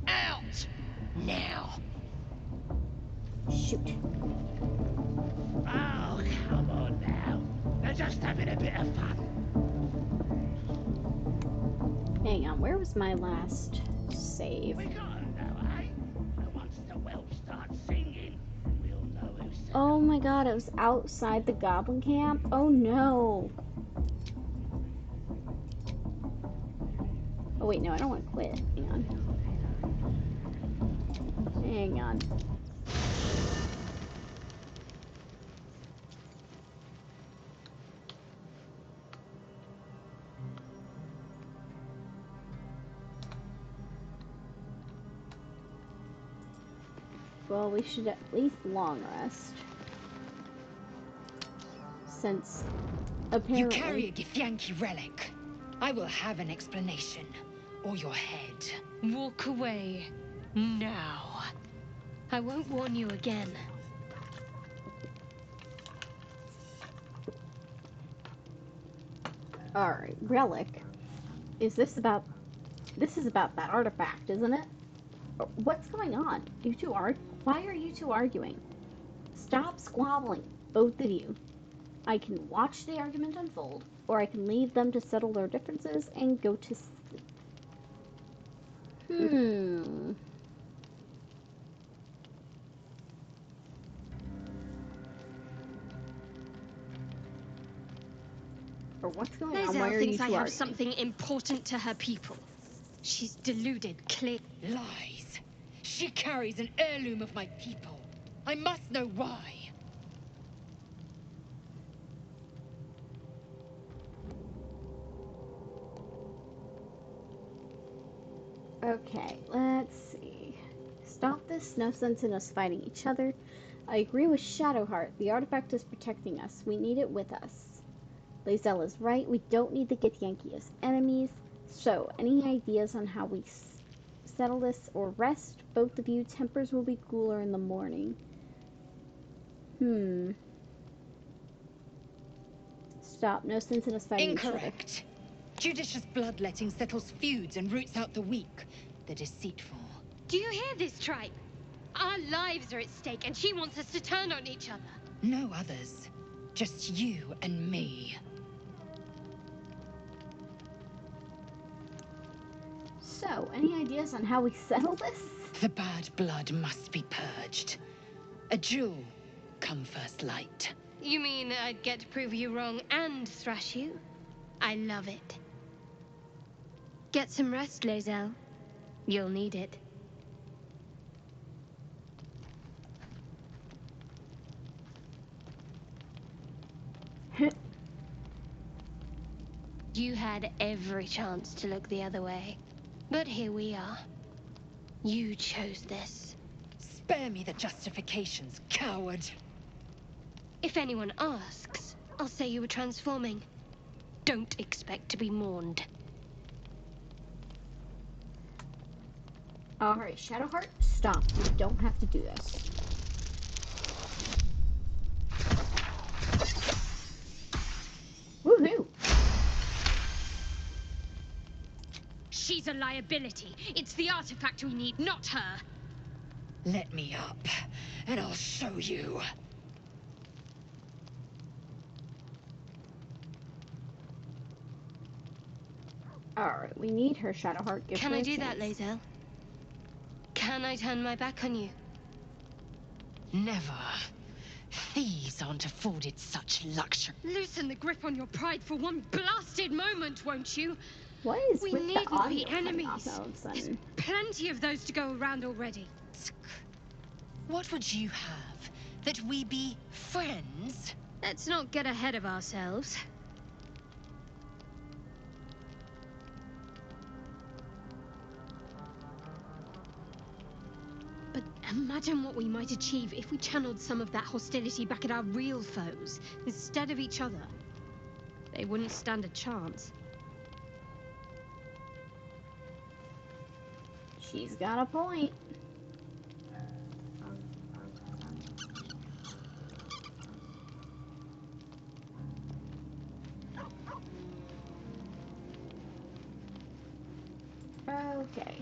J: Out! Now.
A: Shoot.
H: Oh, come on now. They're just having a bit of fun.
A: Hang on, where was my last save?
H: We got 'em now, eh? And once the whelp starts singing, we'll know who sent 'em.
A: Oh my god, it was outside the goblin camp? Oh no. Oh wait, no, I don't want to quit. Hang on. Hang on. Well, we should at least long rest. Since apparently...
J: You carry a Githyanki relic. I will have an explanation. Or your head.
E: Walk away. Now. I won't warn you again.
A: Alright, relic. This is about that artifact, isn't it? What's going on? You two why are you two arguing? Stop squabbling, both of you. I can watch the argument unfold, or I can leave them to settle their differences and go to sleep. Or what's going on? Why
E: Ethel
A: are you
E: thinks
A: two
E: I have
A: arguing?
E: something important to her people. She's deluded, clear.
J: Lies. She carries an heirloom of my people. I must know why.
A: Okay, let's see. Stop this. No sense in us fighting each other. I agree with Shadowheart. The artifact is protecting us. We need it with us. Lae'zel is right. We don't need the Githyanki as enemies. So, any ideas on how we settle this or rest? Both of you, tempers will be cooler in the morning. Stop. No sense in us fighting each other.
J: Incorrect. Judicious bloodletting settles feuds and roots out the weak, the deceitful.
E: Do you hear this, Tripe? Our lives are at stake, and she wants us to turn on each other.
J: No others. Just you and me.
A: So, any ideas on how we settle this?
J: The bad blood must be purged. A jewel come first light.
E: You mean I'd get to prove you wrong and thrash you? I love it. Get some rest, Lae'zel. You'll need it. You had every chance to look the other way. But here we are. You chose this.
J: Spare me the justifications, coward.
E: If anyone asks, I'll say you were transforming. Don't expect to be mourned.
A: Alright, Shadowheart, stop. You don't have to do this. Woohoo!
E: She's a liability. It's the artifact we need, not her.
J: Let me up, and I'll show you.
A: Alright, we need her, Shadowheart.
E: Can I do that, Lae'zel? Can I turn my back on you?
J: Never. Thieves aren't afforded such luxury.
E: Loosen the grip on your pride for one blasted moment, won't you?
A: What is
E: We
A: with the
E: needn't
A: audio
E: be
A: cutting
E: enemies.
A: off all of a
E: There's
A: sudden?
E: plenty of those to go around already.
J: What would you have? That we be friends?
E: Let's not get ahead of ourselves. But imagine what we might achieve if we channeled some of that hostility back at our real foes, instead of each other. They wouldn't stand a chance.
A: She's got a point. Okay.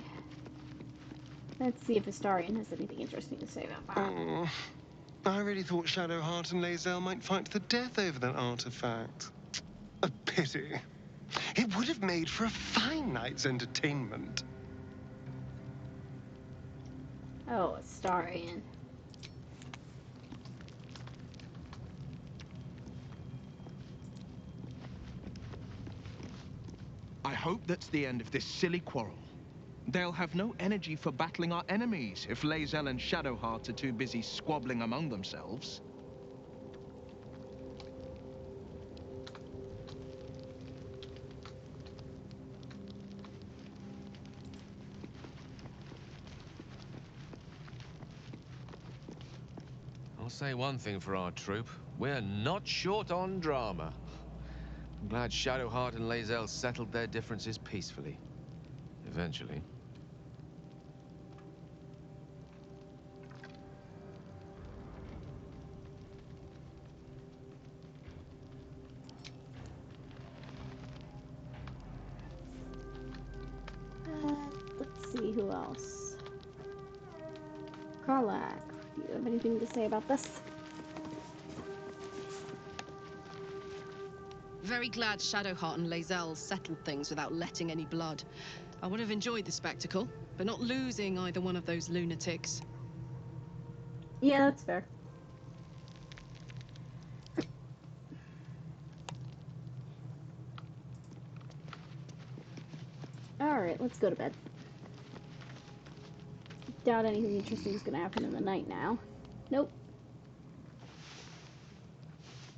A: Let's see if Astarion has anything interesting to say about that.
D: Oh, I really thought Shadowheart and Lae'zel might fight to the death over that artifact. A pity. It would have made for a fine night's entertainment.
A: Oh, Astarion.
K: I hope that's the end of this silly quarrel. They'll have no energy for battling our enemies if Lae'zel and Shadowheart are too busy squabbling among themselves.
C: I'll say one thing for our troop. We're not short on drama. I'm glad Shadowheart and Lae'zel settled their differences peacefully. Eventually.
A: Let's see who else. Karlach, do you have anything to say about this?
L: Very glad Shadowheart and Lae'zel settled things without letting any blood. I would have enjoyed the spectacle, but not losing either one of those lunatics.
A: Yeah, that's fair. Alright, let's go to bed. Doubt anything interesting is gonna happen in the night now. Nope.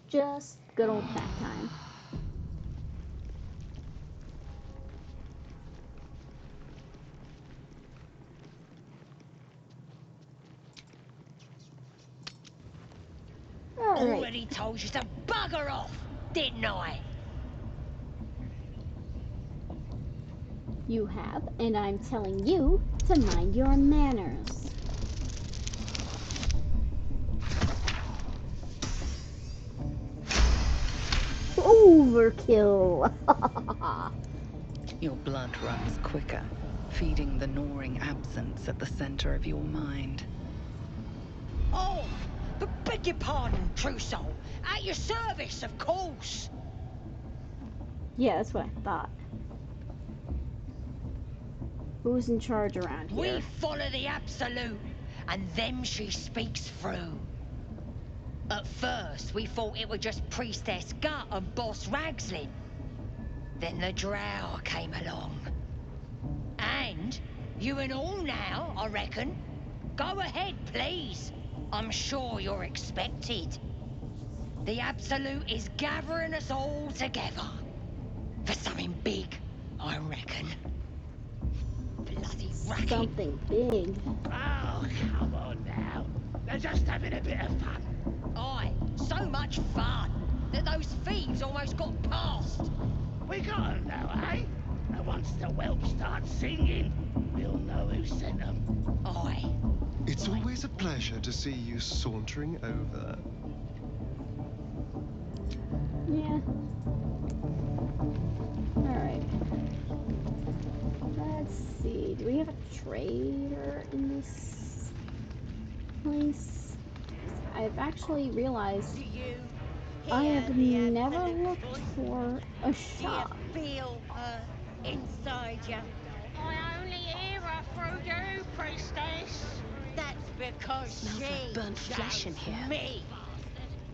A: Just good old nap time. Alright.
H: Already told you to bugger off, didn't I?
A: You have, and I'm telling you to mind your manners. Overkill!
B: Your blood runs quicker, feeding the gnawing absence at the center of your mind.
J: Oh, beg your pardon, true soul. At your service, of course.
A: Yeah, that's what I thought. Who's in charge around here?
J: We follow the Absolute, and them she speaks through. At first, we thought it was just Priestess Gut and Boss Ragslin. Then the Drow came along. And you and all now, I reckon. Go ahead, please. I'm sure you're expected. The Absolute is gathering us all together. For something big, I reckon. Bloody racket.
A: Something big.
H: Oh, come on now. They're just having a bit of fun.
J: Aye, so much fun that those thieves almost got past.
H: We got 'em now, eh? And once the whelp starts singing, we'll know who sent 'em.
J: Aye.
D: It's always a pleasure to see you sauntering over.
A: Yeah. Alright. Let's see. Do we have a trader in this place? I've actually realized I have never looked for a shop.
M: Do you feel her inside you?
N: I only hear her through you, priestess.
M: That's because
L: Smells
M: she
L: like burnt flesh in
M: loves
L: here.
M: me.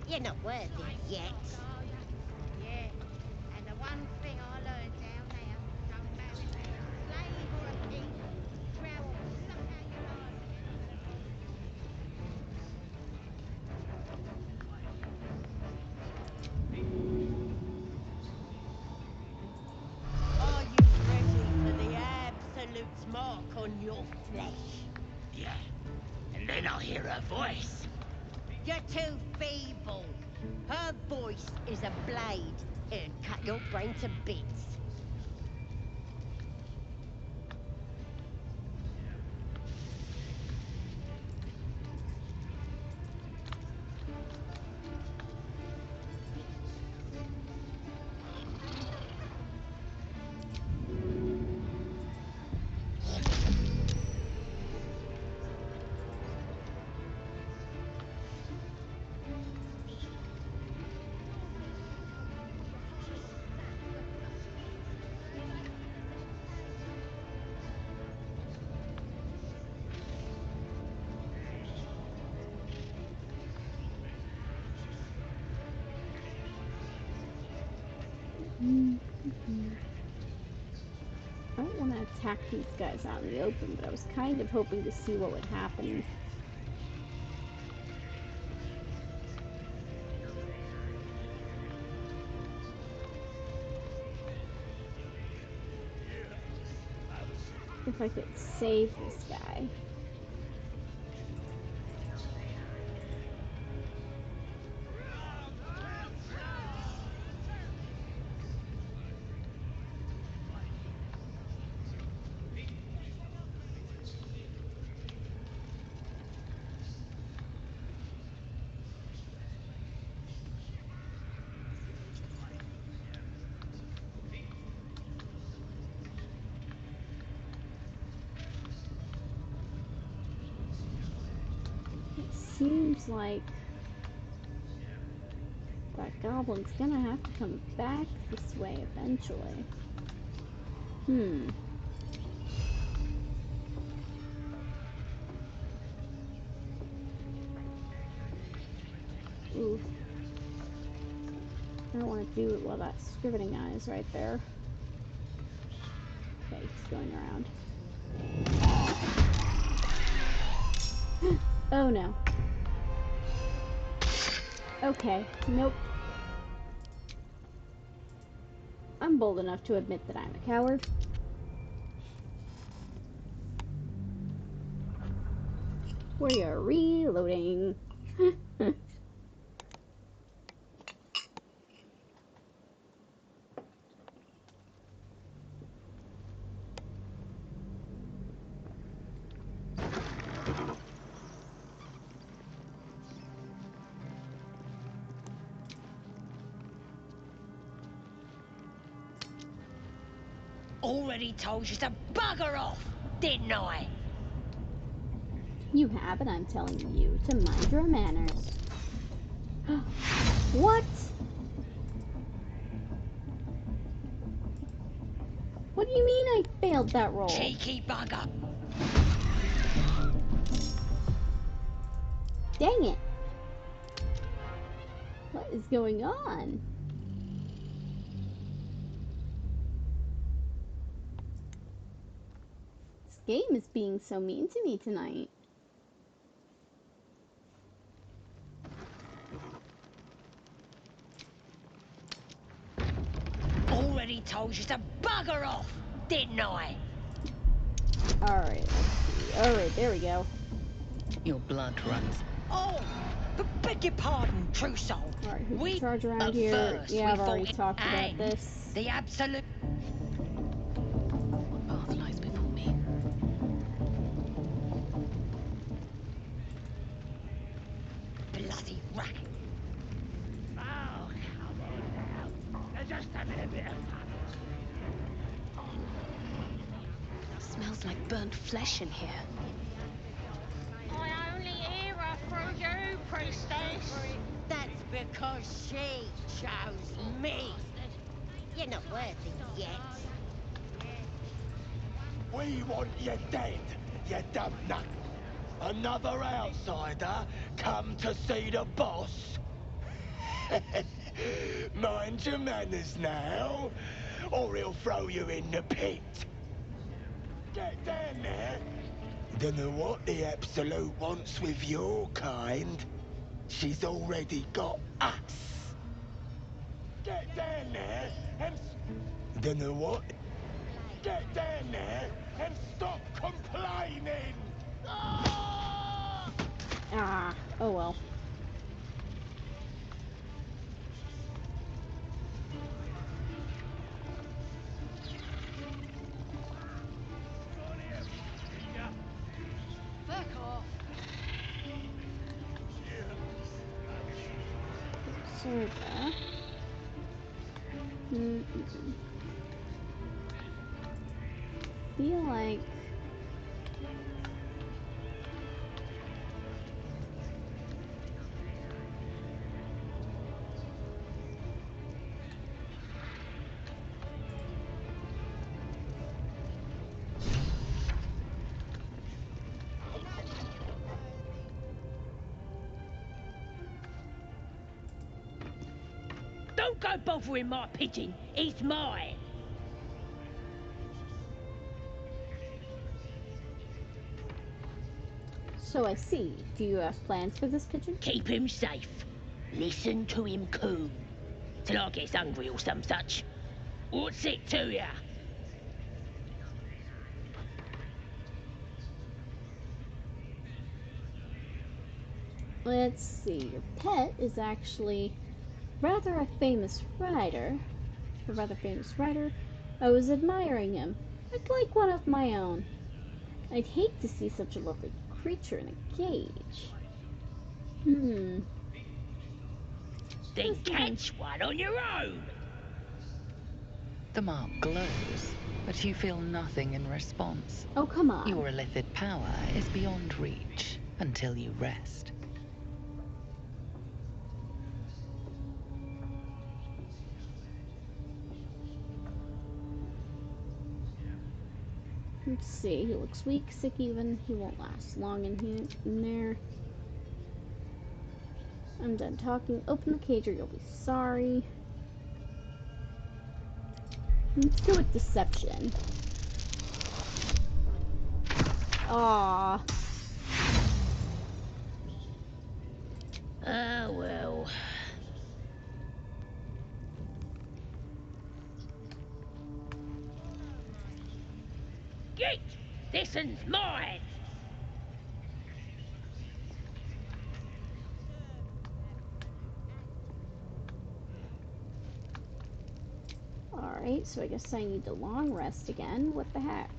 M: You're not worthy yet.
N: Yeah, and the one thing I learned down there, don't matter if you're a slave or a king, Drow will suck out your eyes
M: Are you ready for the Absolute's mark on your flesh?
H: Yeah. And then I'll hear her voice.
M: You're too feeble. Her voice is a blade. It'd cut your brain to bits.
A: I don't want to attack these guys out in the open, but I was kind of hoping to see what would happen. If I could save this guy. It seems like that goblin's gonna have to come back this way eventually. Ooh. I don't want to do it while that scrivening eye is right there. Okay, he's going around. Oh no. Okay, nope. I'm bold enough to admit that I'm a coward. We are reloading.
M: Already told you to bugger off, didn't I?
A: You have, and I'm telling you to mind your manners. What? What do you mean I failed that roll?
M: Cheeky bugger.
A: Dang it. What is going on? This game is being so mean to me tonight.
M: Already told you to bugger off, didn't I?
A: Alright, let's see. Alright, there we go.
J: Your blood runs.
M: Oh, beg your pardon, true soul.
A: Alright, who's in
M: We
A: charge around
M: at
A: here?
M: first
A: Yeah,
M: we
A: I've already
M: thought
A: talked about
M: and
A: this.
M: the absolute
J: Path lies before me.
M: bloody racket.
H: Oh, come on now. They're just having a bit of fun.
L: Smells like burnt flesh in here.
N: I only hear her through you, priestess.
M: That's because she chose me. You're not worthy yet.
H: We want you dead, you dumb nut. Another outsider come to see the boss? Mind your manners now, or he'll throw you in the pit. Get down there. Dunno what the Absolute wants with your kind. She's already got us. Get down there and... Dunno what... Get down there and stop complaining! Ah!
A: Ah, oh well.
L: Fuck off.
A: Serva. Feel like
M: Don't go bothering my pigeon. He's mine.
A: so I see. Do you have plans for this pigeon?
M: Keep him safe. Listen to him coo. Till I gets hungry or some such. What's it to ya?
A: Let's see. Your pet is actually rather a famous writer. A rather famous writer. I was admiring him. I'd like one of my own. I'd hate to see such a lovely creature in a cage.
M: Then
A: Let's see.
M: catch one on your own.
B: The mark glows, but you feel nothing in response.
A: Oh, come on.
B: Your illithid power is beyond reach until you rest.
A: Let's see. He looks weak, sick even. He won't last long in there. I'm done talking. Open the cage or you'll be sorry. Let's go with deception. Aww.
M: Ah, well. Get! This one's mine!
A: Alright, so I guess I need to long rest again. What the heck?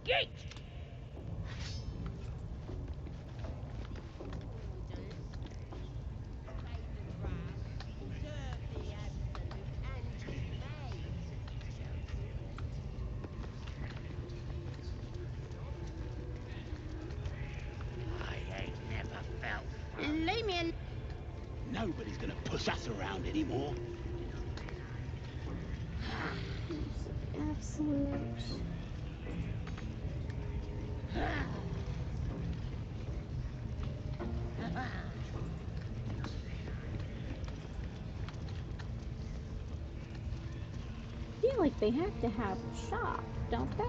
M: Get!
N: Leave me alone.
H: Nobody's gonna push us around anymore.
A: Absolute. I feel like they have to have a shop, don't they?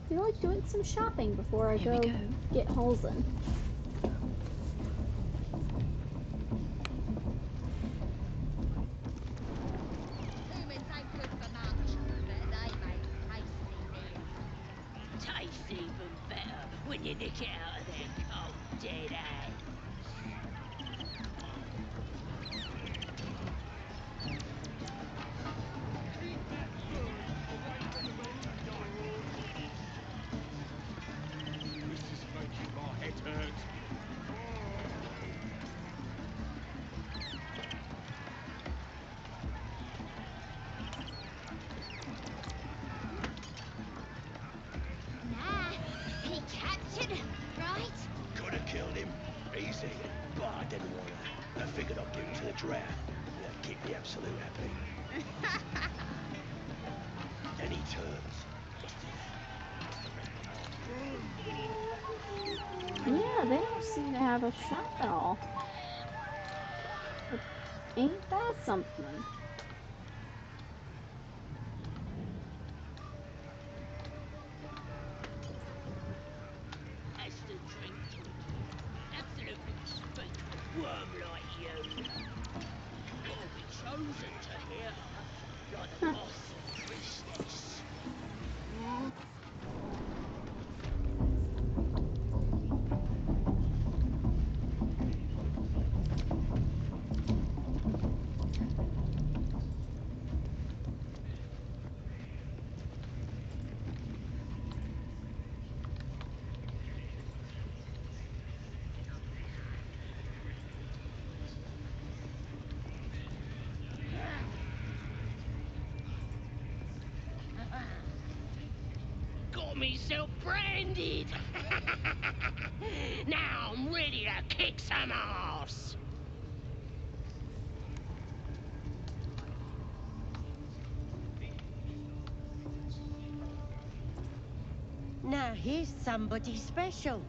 A: I feel like doing some shopping before I go get holes in.
M: Humans ain't good for much, but they make tasty meals. Tastes even better when you nick it out of their cold, dead hands.
I: This is making my head hurt.
N: Nah, he captured him, right?
H: Could have killed him. Easy. But I didn't want to. I figured I'd give him to the drow. That'd keep the Absolute happy. Then he turns.
A: Yeah, they don't seem to have a shop at all. But ain't that something?
M: Has to drink. Absolute speak. Worm like you. Gotta be chosen to hear her. Like the boss priestess. Got myself branded. Now I'm ready to kick some ass.
O: Now here's somebody special.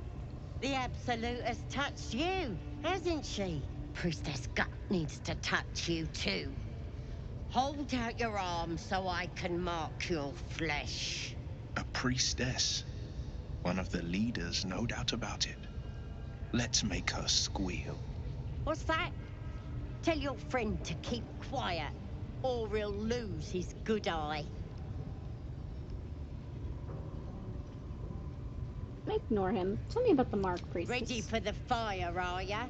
O: The Absolute has touched you, hasn't she? Priestess Gut needs to touch you too. Hold out your arm so I can mark your flesh.
K: A priestess. One of the leaders, no doubt about it. Let's make her squeal.
O: What's that? Tell your friend to keep quiet, or he'll lose his good eye.
A: Ignore him. Tell me about the mark, priestess.
O: Ready for the fire, are ya?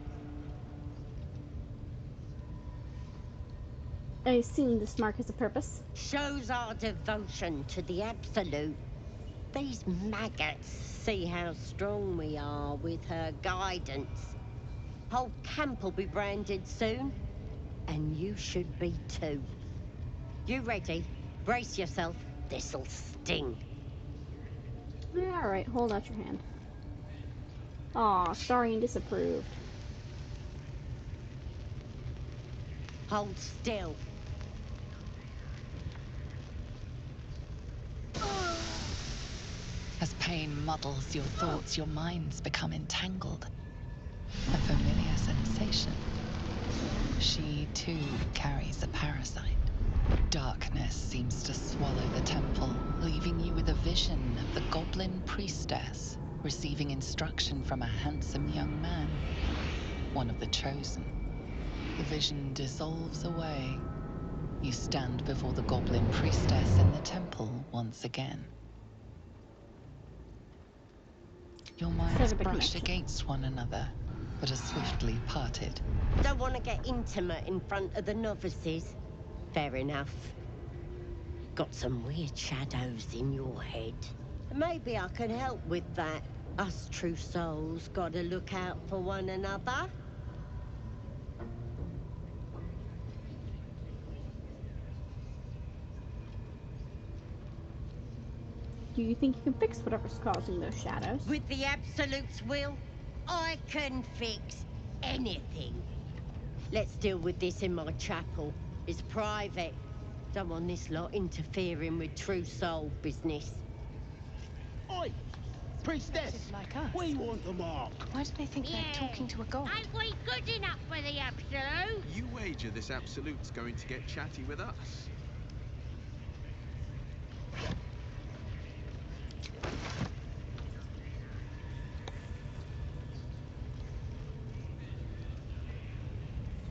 A: I assume this mark has a purpose.
O: Shows our devotion to the Absolute. These maggots see how strong we are with her guidance. Whole camp will be branded soon, and you should be too. You ready? Brace yourself. This'll sting.
A: Alright, hold out your hand. Aw, sorry and disapproved.
O: Hold still.
B: As pain muddles your thoughts, your minds become entangled. A familiar sensation. She, too, carries a parasite. Darkness seems to swallow the temple, leaving you with a vision of the goblin priestess receiving instruction from a handsome young man, one of the chosen. The vision dissolves away. You stand before the goblin priestess in the temple once again. Your minds brush against one another, but are swiftly parted.
O: Don't want to get intimate in front of the novices? Fair enough. got some weird shadows in your head. Maybe I can help with that. Us true souls gotta look out for one another.
A: Do you think you can fix whatever's causing those shadows?
O: With the Absolute's will, I can fix anything. Let's deal with this in my chapel. It's private. Don't want this lot interfering with true soul business.
H: Oi! Priestess!
L: Like us.
H: We want the mark.
L: Why do they think they're talking to a god?
N: Ain't we good enough for the Absolute?
K: You wager this Absolute's going to get chatty with us.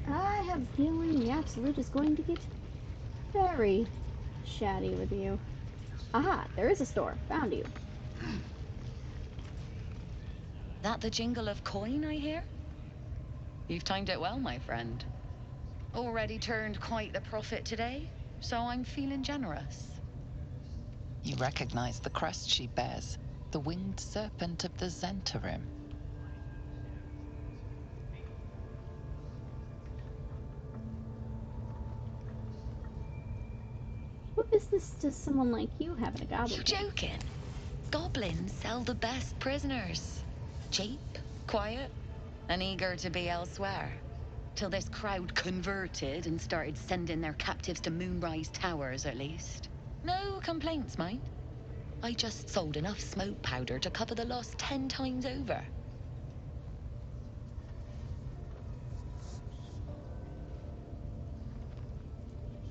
A: I have a feeling the Absolute is going to get very chatty with you. Aha, there is a store. Found you.
B: That the jingle of coin I hear? You've timed it well, my friend. Already turned quite the profit today, so I'm feeling generous. You recognize the crest she bears, the winged serpent of the Zentarim.
A: What business does someone like you have at a goblin
B: You
A: camp?
B: joking? Goblins sell the best prisoners. Cheap, quiet, and eager to be elsewhere. Till this crowd converted and started sending their captives to Moonrise Towers, at least. No complaints, mind. I just sold enough smoke powder to cover the loss 10 times over.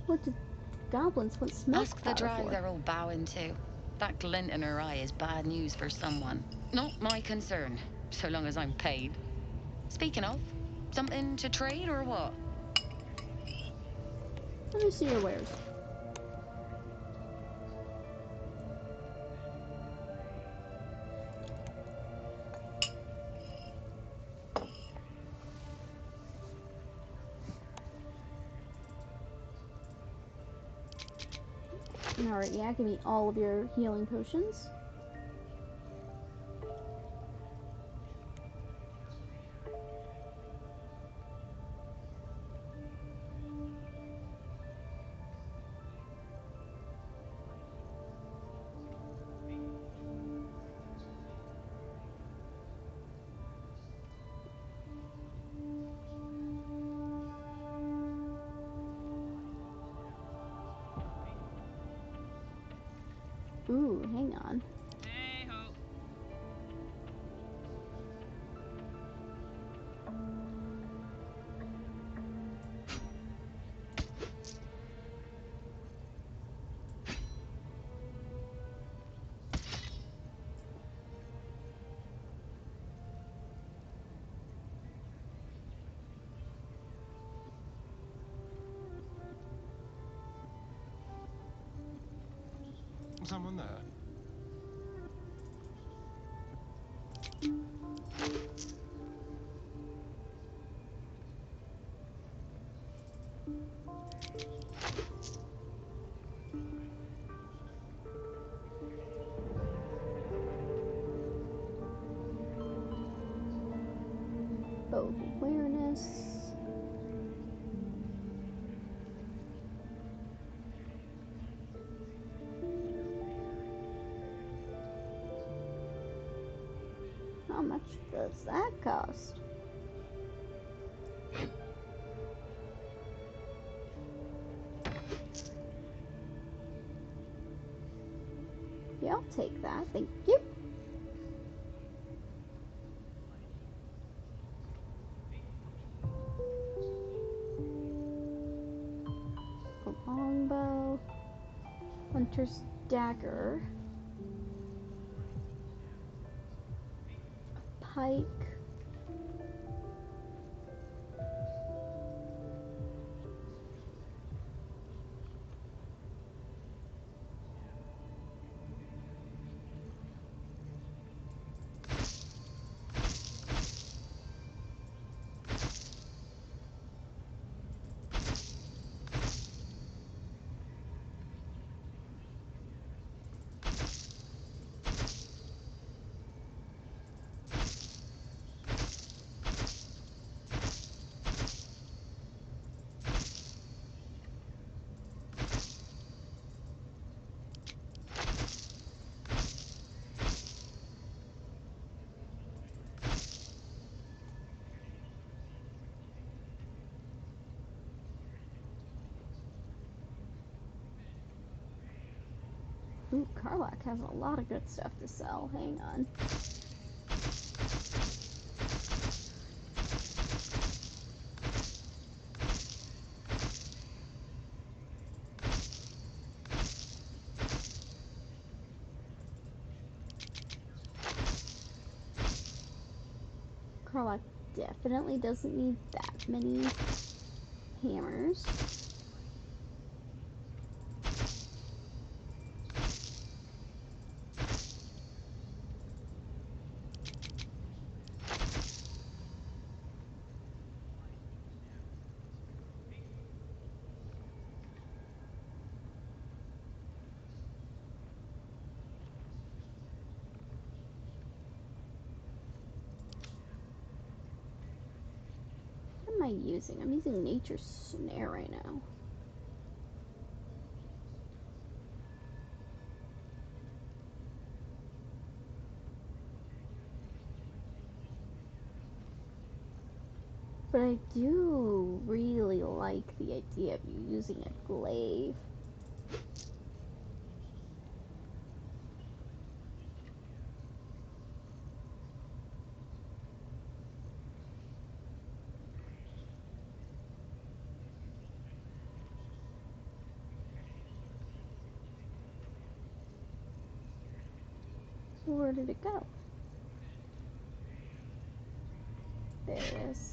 A: What did goblins want smoke
B: Ask the
A: powder
B: drow
A: for?
B: they're all bowing to. That glint in her eye is bad news for someone. Not my concern, so long as I'm paid. Speaking of, something to trade or what?
A: Let me see your wares. Alright, yeah, give me all of your healing potions. Ooh, hang on.
M: Hey-ho.
D: Someone there?
A: Bow of awareness. How much does that cost? Yeah, I'll take that. Thank you. A longbow. Hunter's dagger. A pike. Ooh, Karlach has a lot of good stuff to sell. Hang on. Karlach definitely doesn't need that many hammers. What am I using? I'm using Nature's Snare right now. But I do really like the idea of you using a glaive. Where did it go? There it is.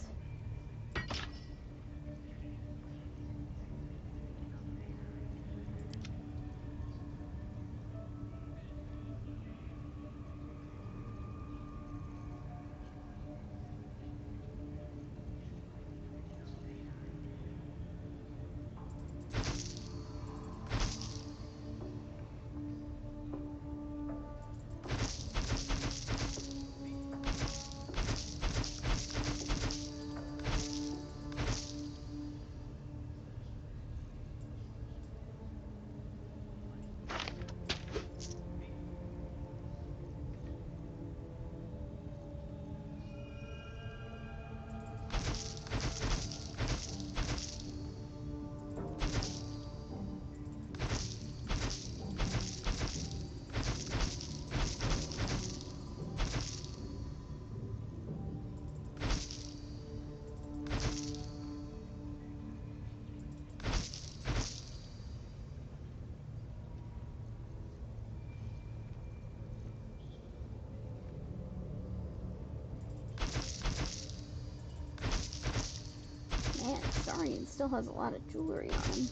A: Man, Starion still has a lot of jewelry on him.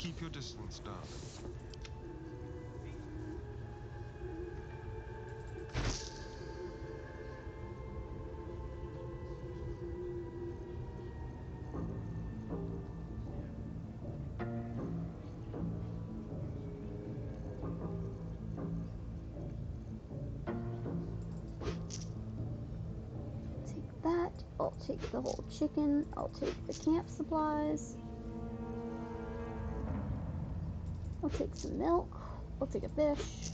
D: Keep your distance, darling.
A: Take that. I'll take the whole chicken. I'll take the camp supplies. I'll take some milk. I'll take a fish.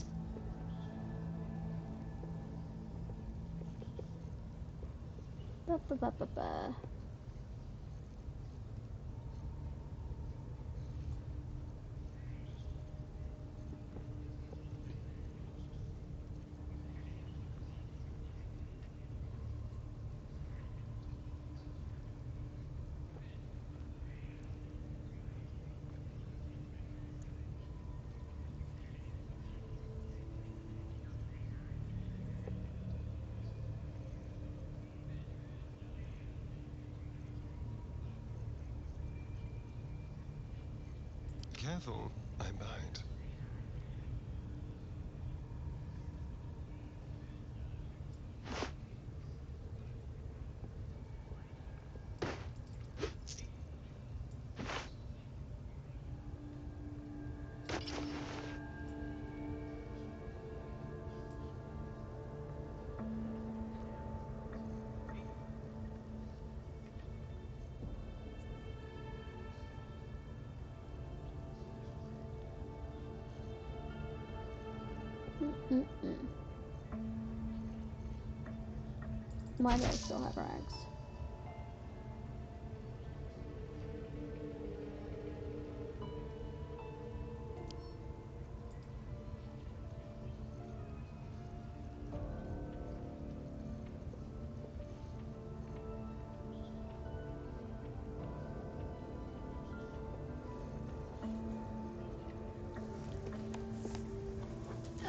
A: Ba ba ba ba ba.
D: Careful, I bite.
A: Why do I still have rags?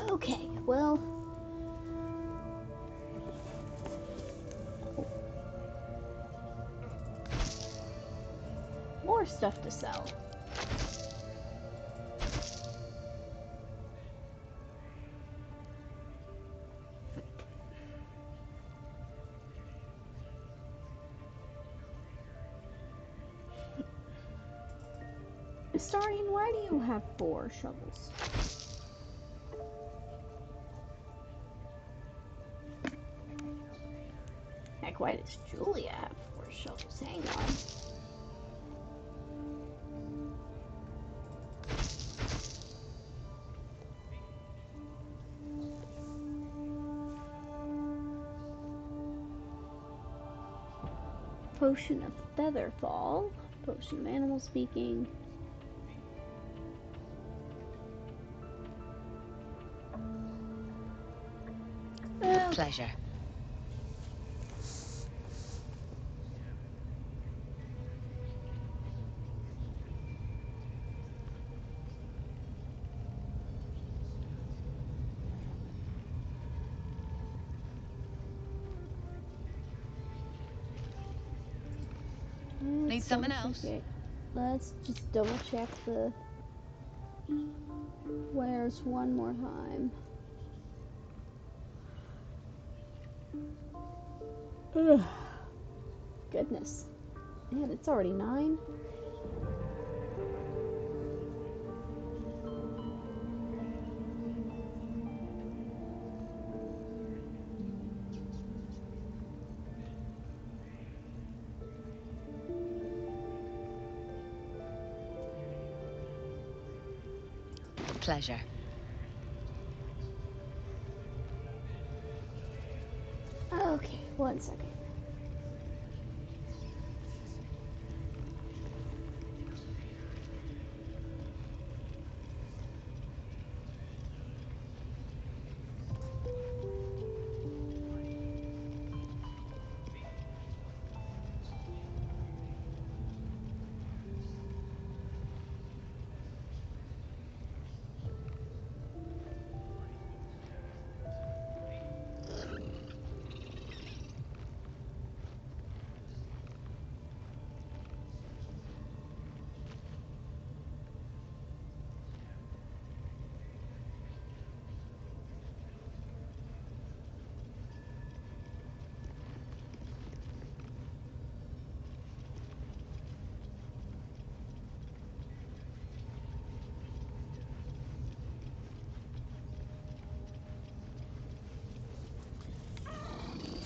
A: Okay, well... more stuff to sell. Starian, why do you have 4 shovels? Heck, why does Julia have 4 shovels? Hang on. Potion of Featherfall. Potion of Animal Speaking.
J: Pleasure.
L: Need something else?
A: Let's just double check the wares one more time. Ugh. Goodness. Man, it's already 9.
J: Pleasure.
A: Okay, 1 second.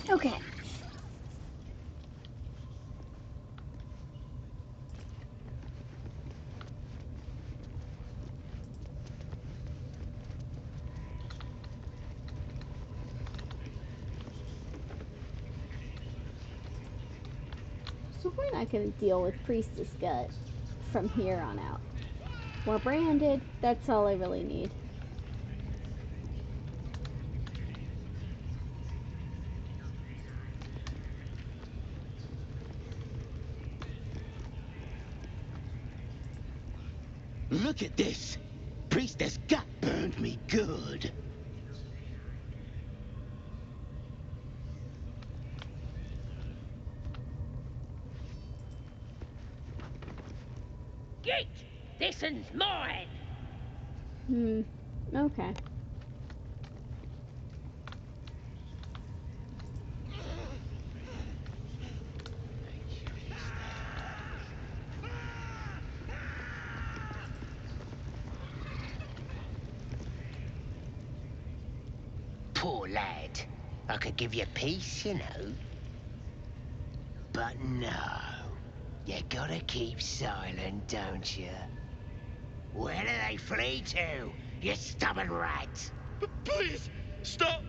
A: Okay. So we're not going to deal with Priestess Gut from here on out. We're branded. That's all I really need.
H: Look at this! Priestess Gut burned me good.
M: Git! This one's mine.
A: Okay.
H: Poor lad. I could give you peace, you know. But no. You gotta keep silent, don't you? Where do they flee to, you stubborn rat?
I: Please, stop!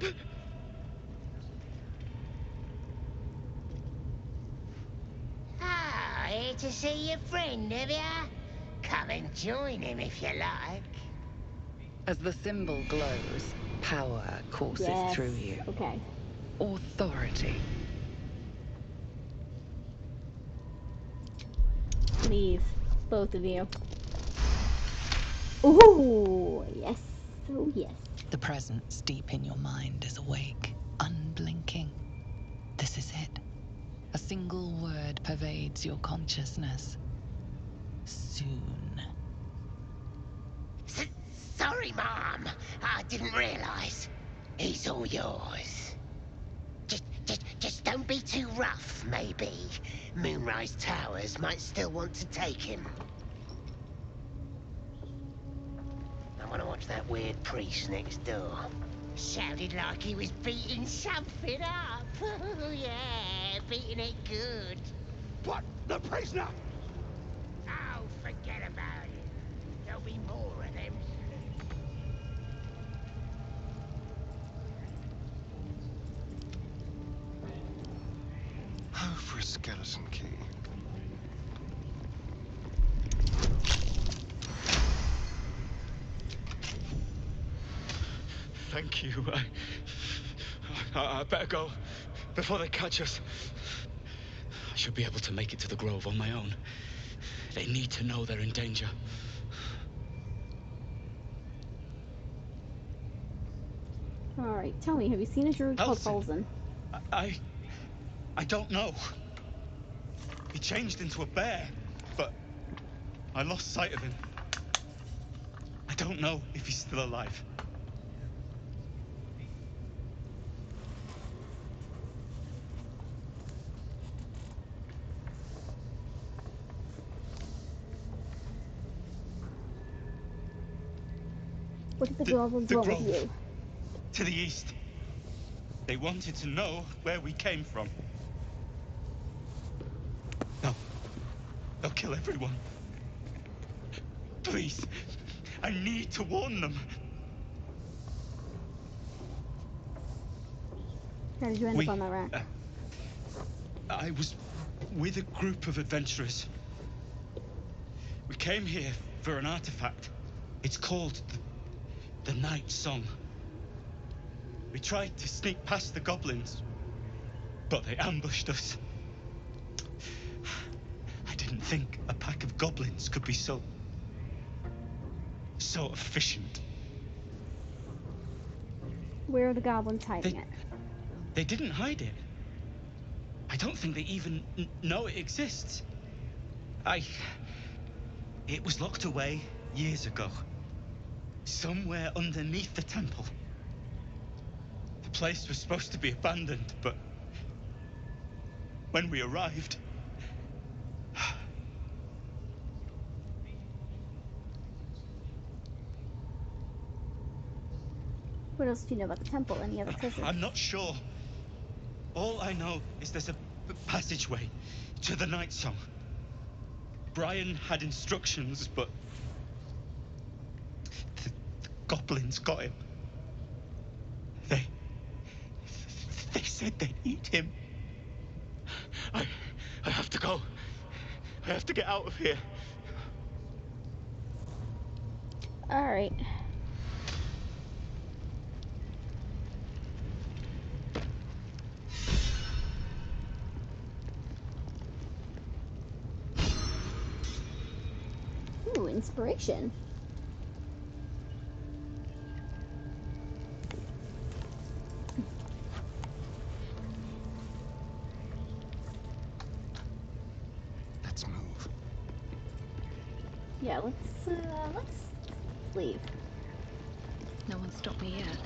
H: Ah, here to see your friend, have ya? Come and join him if you like.
B: As the symbol glows, power courses
A: Yes.
B: through you.
A: Okay.
B: Authority.
A: Please, both of you. Ooh, yes. Oh, yes.
B: The presence deep in your mind is awake, unblinking. This is it. A single word pervades your consciousness. Soon.
H: Sorry, Mom. I didn't realize. He's all yours. Just don't be too rough, maybe. Moonrise Towers might still want to take him. I want to watch that weird priest next door. Sounded like he was beating something up. Oh, yeah, beating it good.
F: What? The prisoner?
H: Oh, forget about it. There'll be more of them soon.
D: Oh, for a skeleton key.
F: Thank you. I better go before they catch us. I should be able to make it to the grove on my own. They need to know they're in danger.
A: Alright, tell me, have you seen a druid called
F: Elton.
A: Fulzen?
F: I don't know. He changed into a bear, but I lost sight of him. I don't know if he's still alive.
A: What did the goblins want with you?
F: To the east. They wanted to know where we came from. No. They'll kill everyone. Please. I need to warn them.
A: How did you end up on that rock?
F: I was with a group of adventurers. We came here for an artifact. It's called the Night Song. We tried to sneak past the goblins, but they ambushed us. I didn't think a pack of goblins could be so efficient.
A: Where are the goblins hiding it?
F: They didn't hide it. I don't think they even know it exists. It was locked away years ago. Somewhere underneath the temple. The place was supposed to be abandoned, but when we arrived...
A: What else do you know about the temple? Any other prisons?
F: I'm not sure. All I know is there's a passageway to the Night Song. Brian had instructions, but the goblins got him. They said they'd eat him. I have to go. I have to get out of here.
A: All right. Ooh, inspiration.
D: Let's move.
A: Yeah, let's leave.
B: No one stopped me yet.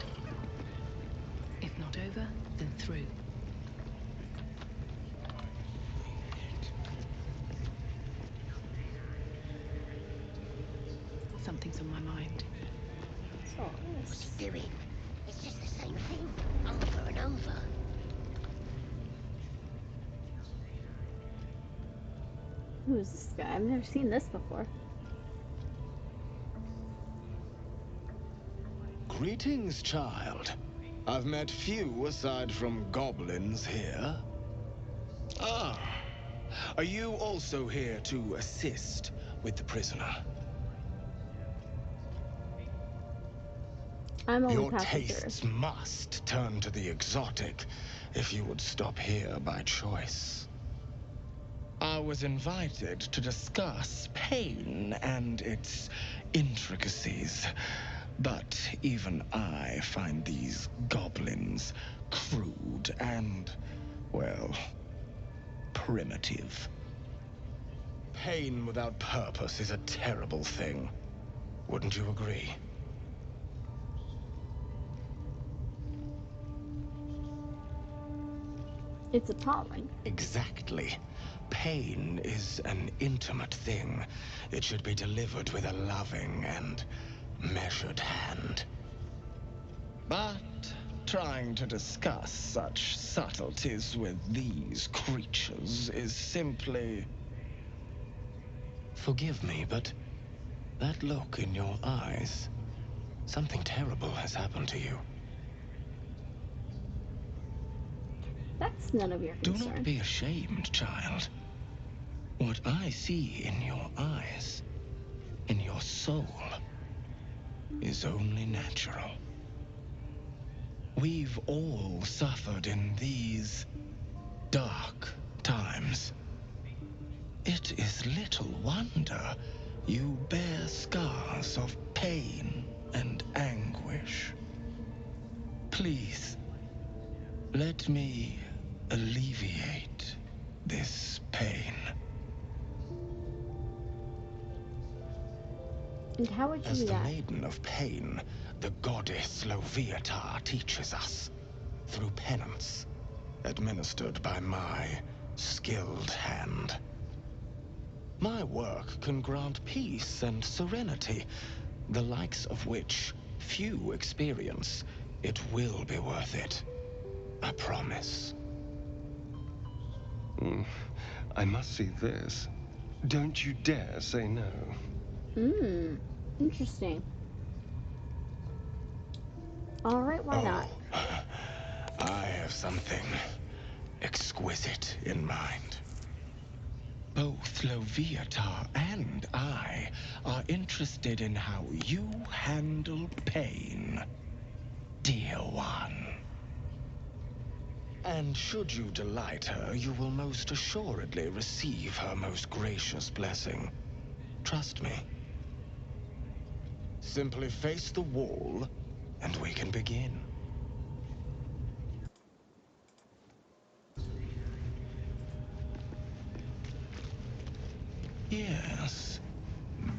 B: If not over, then through. Something's on my mind.
A: So
O: What's it doing? It's just the same thing, over and over.
A: who's this guy? I've never seen this before.
H: Greetings, child. I've met few aside from goblins here. Ah, are you also here to assist with the prisoner?
A: I'm only
H: Your
A: passing through.
H: tastes must turn to the exotic if you would stop here by choice. I was invited to discuss pain and its intricacies, but even I find these goblins crude and, well, primitive. Pain without purpose is a terrible thing. Wouldn't you agree?
A: It's appalling.
H: Exactly. Pain is an intimate thing. It should be delivered with a loving and measured hand. But trying to discuss such subtleties with these creatures is simply... Forgive me, but that look in your eyes, something terrible has happened to you.
A: That's none of your
H: Do
A: concern.
H: not be ashamed, child. What I see in your eyes, in your soul, is only natural. We've all suffered in these dark times. It is little wonder you bear scars of pain and anguish. Please, let me alleviate this pain.
A: And how would you
H: As
A: do
H: the
A: that?
H: Maiden of Pain, the goddess Loviatar teaches us through penance, administered by my skilled hand. My work can grant peace and serenity, the likes of which few experience. It will be worth it. I promise.
D: I must see this. Don't you dare say no.
A: Interesting. Alright, why not?
H: I have something exquisite in mind. Both Loviatar and I are interested in how you handle pain, dear one. And should you delight her, you will most assuredly receive her most gracious blessing. Trust me. Simply face the wall, and we can begin. Yes,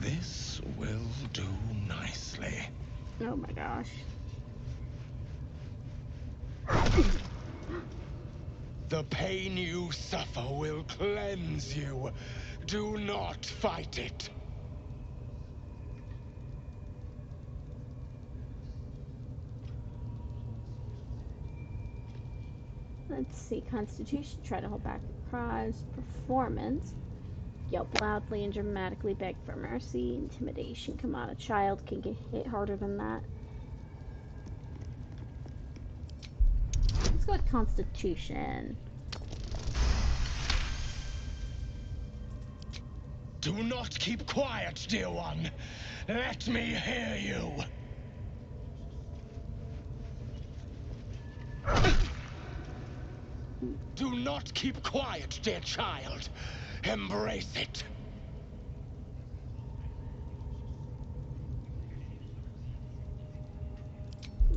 H: this will do nicely.
A: Oh my gosh.
H: The pain you suffer will cleanse you. Do not fight it.
A: Let's see. Constitution. Try to hold back cries. Performance. Yelp loudly and dramatically beg for mercy. Intimidation. Come on, a child can get hit harder than that. Let's go with Constitution.
H: Do not keep quiet, dear one. Let me hear you. Do not keep quiet, dear child. Embrace it.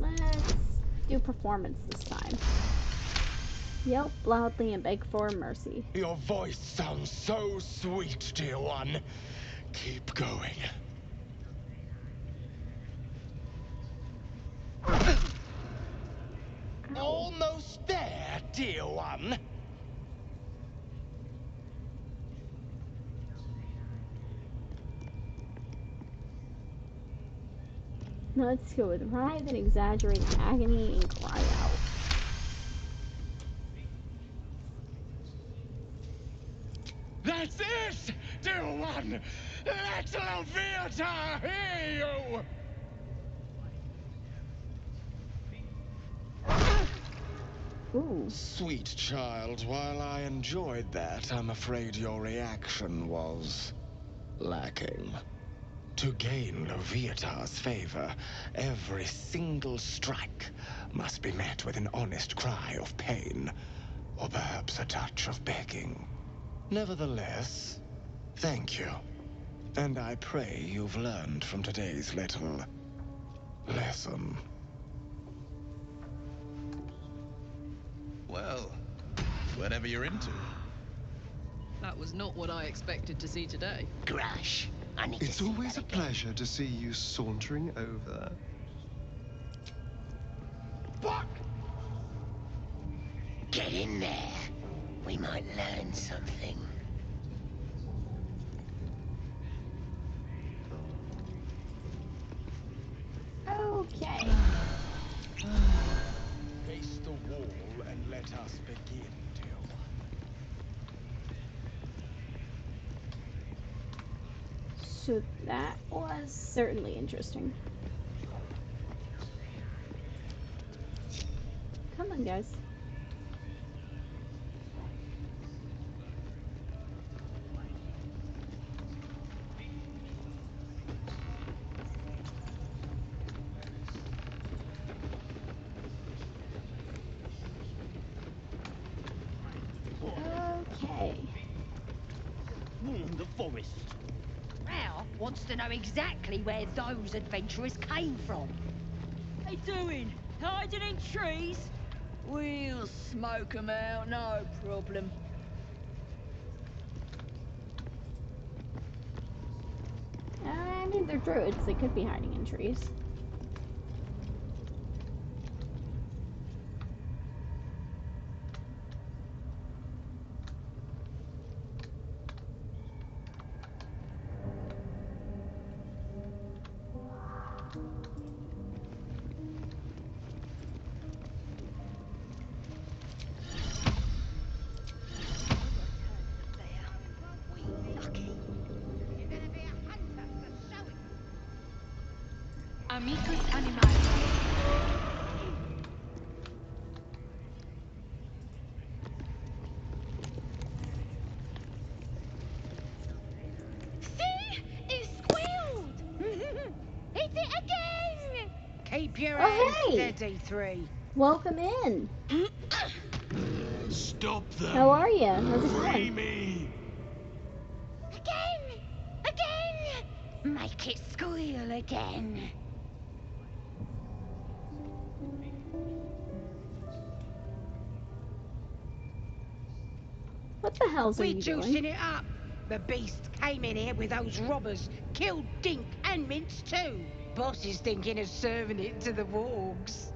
A: Let's do performance this time. Yelp loudly and beg for mercy.
H: Your voice sounds so sweet, dear one. Keep going. Almost there, dear one.
A: Let's go with writhe and exaggerate agony and cry out.
H: That's it, dear one. Let Elvira hear you.
A: Ooh.
H: Sweet child, while I enjoyed that, I'm afraid your reaction was lacking. To gain Leviathar's favor, every single strike must be met with an honest cry of pain, or perhaps a touch of begging. Nevertheless, thank you. And I pray you've learned from today's little lesson.
K: Well, whatever you're into.
L: That was not what I expected to see today.
O: Grush.
D: It's always a pleasure to see you sauntering over.
H: What?
O: Get in there. We might learn something.
A: Okay.
H: Face the wall and let us begin, dear one.
A: So that was certainly interesting. Come on, guys. Okay.
M: The forest.
J: Rao wants to know exactly where those adventurers came from.
P: They doing? Hiding in trees? We'll smoke 'em out, no problem.
A: I mean, they're druids. They could be hiding in trees.
P: Amicus animae.
N: See? It squealed! Hit it again!
J: Keep your
A: Oh,
J: hands
A: hey!
J: steady, Three.
A: Welcome in.
G: Stop them.
A: How are you? How's it
G: Free
A: going?
G: me.
N: Again! Again!
O: Make it squeal again.
A: What the hell's are
J: We're
A: you
J: juicing
A: doing?
J: it up. The beast came in here with those robbers, killed Dink and Mince too. Boss is thinking of serving it to the wargs.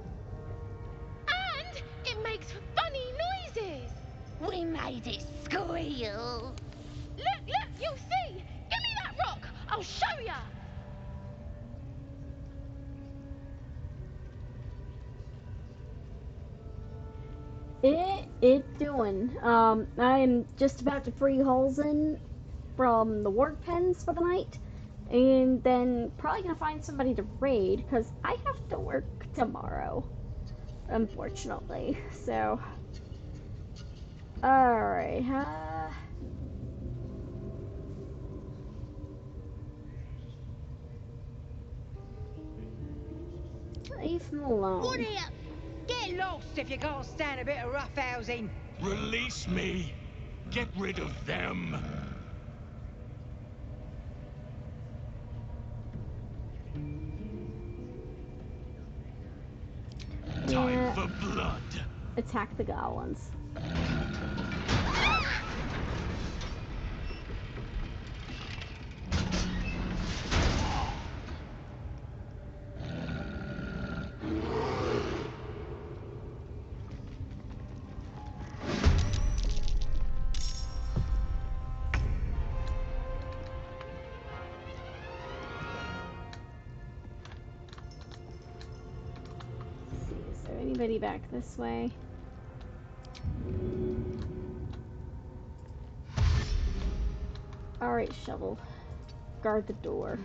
N: And it makes funny noises!
O: We made it squeal.
N: Look, you'll see! Give me that rock! I'll show ya!
A: It doing. I am just about to free Halsen from the work pens for the night, and then probably gonna find somebody to raid because I have to work tomorrow, unfortunately. So, all right. Leave him alone.
J: What here? Get lost if you can't stand a bit of roughhousing.
G: Release me. Get rid of them. Time for blood.
A: Attack the goblins. Alrighty, back this way. Alright, shovel. Guard the door.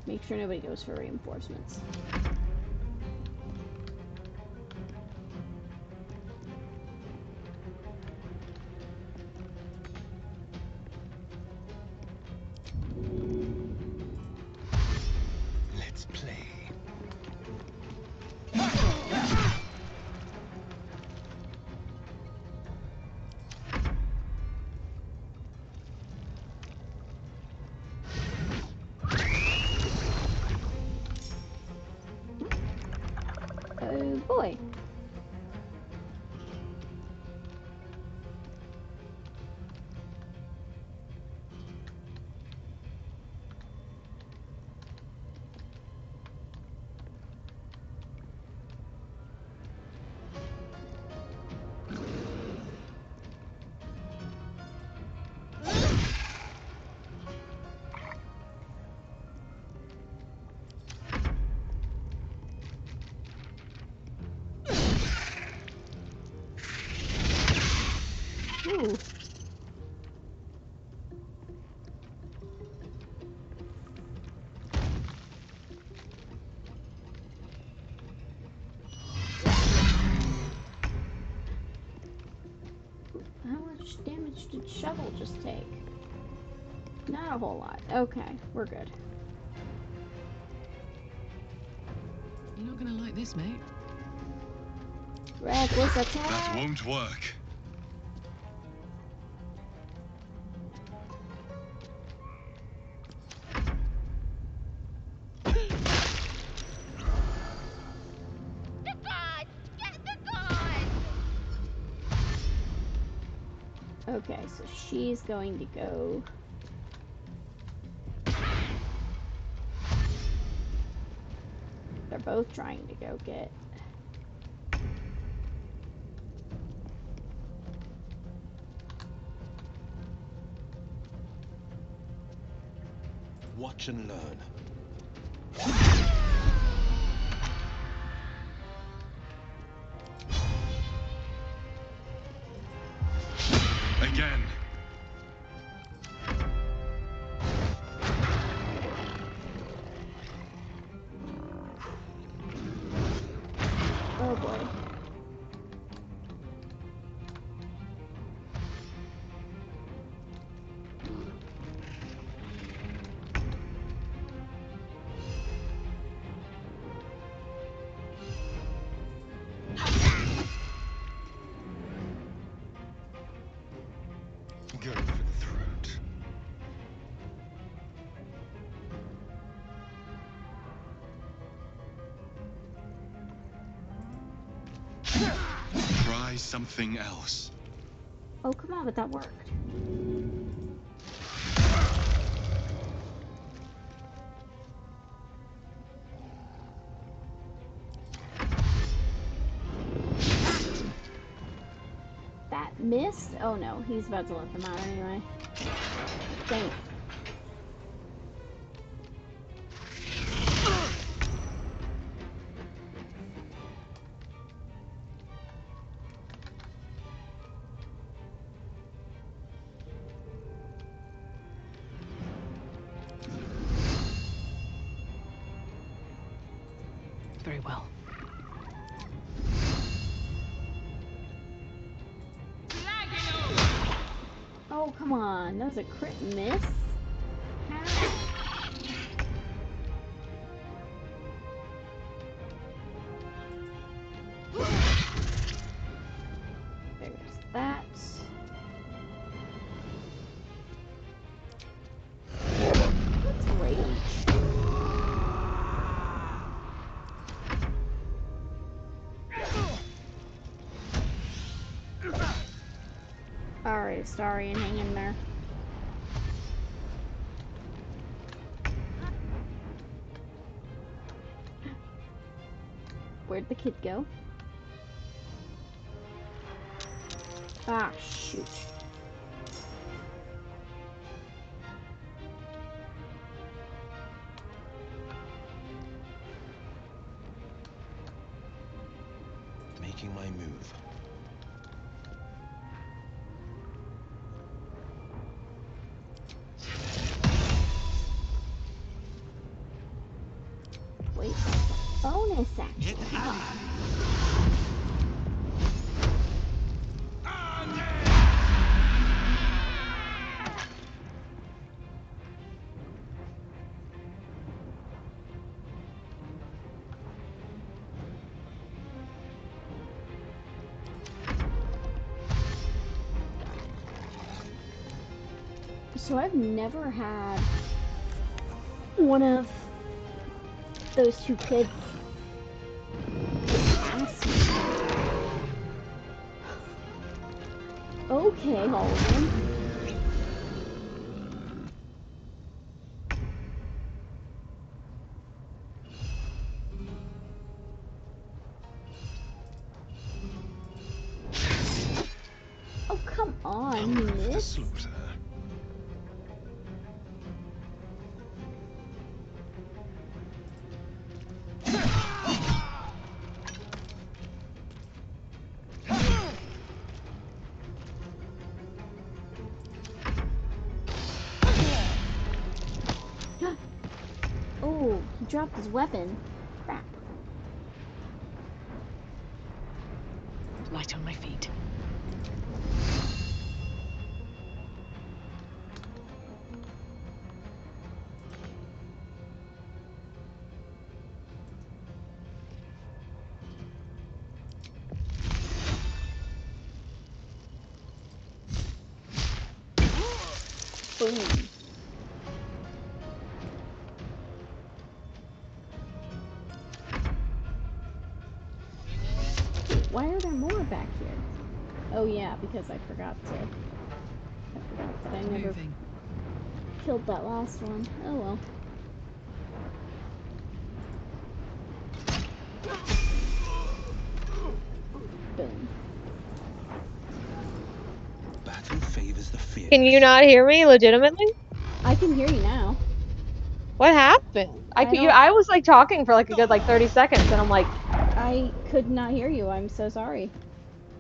A: Make sure nobody goes for reinforcements.
C: Let's play.
A: Oh boy. Ooh. How much damage did Shovel just take? Not a whole lot. Okay, we're good.
L: You're not gonna like this, mate.
A: Reckless attack!
C: That won't work.
A: Okay, so she's going to go... They're both trying to go get...
K: Watch and learn.
C: Again.
A: Oh boy.
D: Go for the throat.
C: Try something else.
A: Oh, come on, but that worked. That missed? Oh no, he's about to let them out anyway. Dang it.
L: Very well.
A: Oh, come on. That was a crit miss? How? There's that. What's rage? Alright, Astarion, hang in there. Where'd the kid go? Ah, shoot. bonus action. So I've never had one of those two kids ask me. Okay, Holden. Oh, come on, you missed. Oh, he dropped his weapon. Crap.
L: Light on my feet.
A: Boom. Why are there more back here? Oh yeah, because I forgot that I never killed that last one. Oh well. Boom.
Q: Battle favors the fear.
R: Can you not hear me legitimately?
A: I can hear you now.
R: What happened? I was like talking for like a good like 30 seconds and I'm like,
A: I could not hear you. I'm so sorry.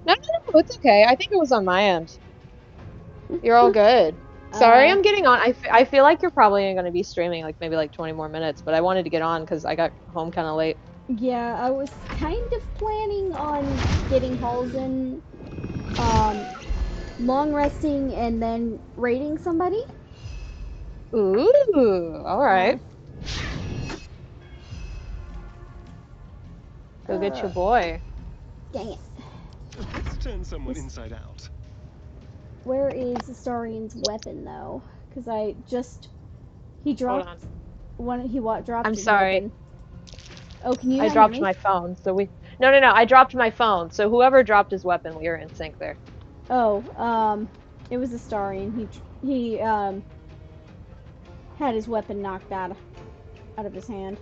R: no, it's okay. I think it was on my end. You're all good. Sorry, I'm getting on. I feel like you're probably going to be streaming like maybe like 20 more minutes, but I wanted to get on because I got home kind of late.
A: Yeah, I was kind of planning on getting Halsey, long resting and then raiding somebody.
R: Ooh, all right. Go get your boy.
A: Dang it.
D: Let's turn someone inside out.
A: Where is Astarian's weapon though? Because he dropped dropped
R: I'm
A: his
R: sorry.
A: weapon. Oh, can you
R: I
A: not
R: dropped
A: hear me?
R: my phone, so No, I dropped my phone. So whoever dropped his weapon, we were in sync there.
A: Oh, it was Astarian. He had his weapon knocked out of his hand.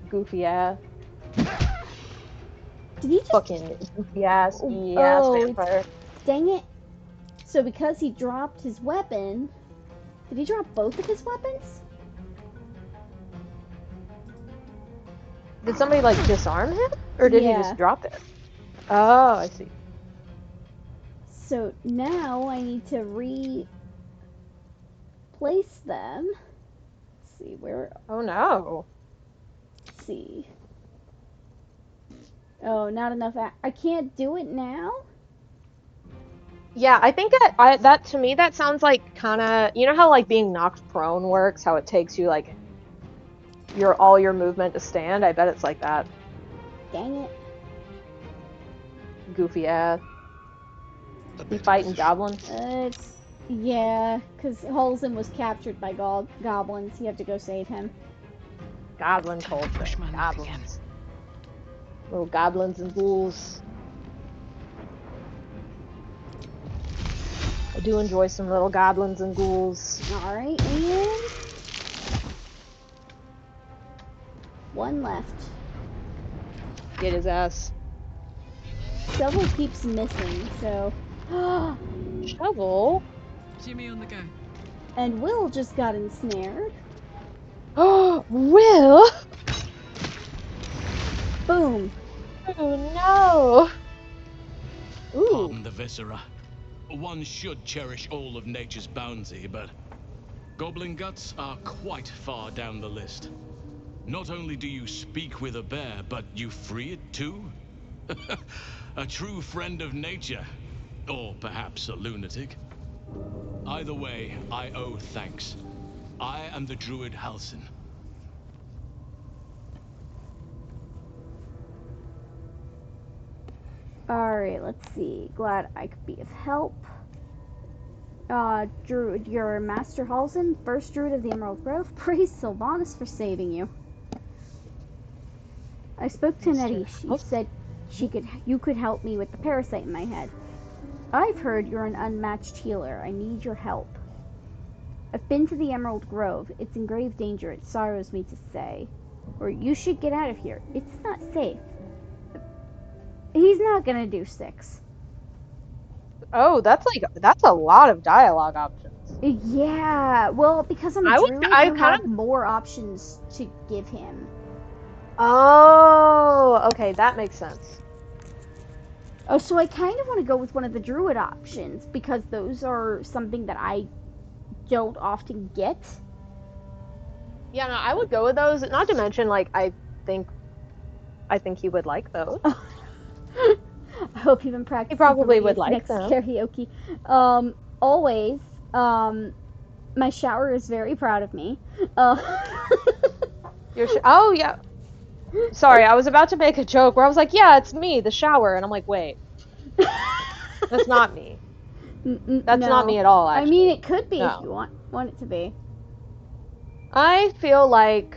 R: Goofy ass.
A: Did he just
R: fucking goofy ass vampire?
A: Dang it. So because he dropped his weapon, did he drop both of his weapons?
R: Did somebody like disarm him? Or did he just drop it? Oh, I see.
A: So now I need to replace them. Let's see where.
R: Oh no.
A: Let's see. Oh, not enough. I can't do it now.
R: Yeah, I think that to me that sounds like kind of, you know how like being knocked prone works, how it takes you like all your movement to stand. I bet it's like that.
A: Dang it.
R: Goofy ass. He fighting goblins?
A: Yeah, because Halsey was captured by goblins. You have to go save him.
R: Goblin culture. Goblins. Little goblins and ghouls. I do enjoy some little goblins and ghouls.
A: Alright, and one left.
R: Get his ass.
A: Shovel keeps missing, so.
R: Shovel?
L: Jimmy on the go.
A: And Will just got ensnared.
R: Oh, Will!
A: Boom.
R: Oh no! Ooh.
G: Pardon the viscera. One should cherish all of nature's bounty, but goblin guts are quite far down the list. Not only do you speak with a bear, but you free it too? A true friend of nature. Or perhaps a lunatic. Either way, I owe thanks. I am the druid Halsin.
A: Alright, let's see. Glad I could be of help. Druid, you're Master Halsin, first druid of the Emerald Grove. Praise Sylvanas for saving you. I spoke to Nettie. She said you could help me with the parasite in my head. I've heard you're an unmatched healer. I need your help. I've been to the Emerald Grove. It's in grave danger. It sorrows me to say. Or you should get out of here. It's not safe. He's not gonna do 6.
R: Oh, that's a lot of dialogue options.
A: Yeah, well, because I'm a druid, you have more options to give him.
R: Oh, okay, that makes sense.
A: Oh, so I kind of want to go with one of the druid options, because those are something that I don't often get.
R: Yeah, no, I would go with those. Not to mention, like, I think he would like those.
A: I hope you've been practicing.
R: He probably
A: for
R: would like
A: next
R: them.
A: Karaoke. Always. My shower is very proud of me.
R: Oh yeah. Sorry, I was about to make a joke where I was like, "Yeah, it's me, the shower," and I'm like, "Wait, that's not me. That's not me at all." Actually,
A: I mean, it could be if
R: No.
A: you want it to be.
R: I feel like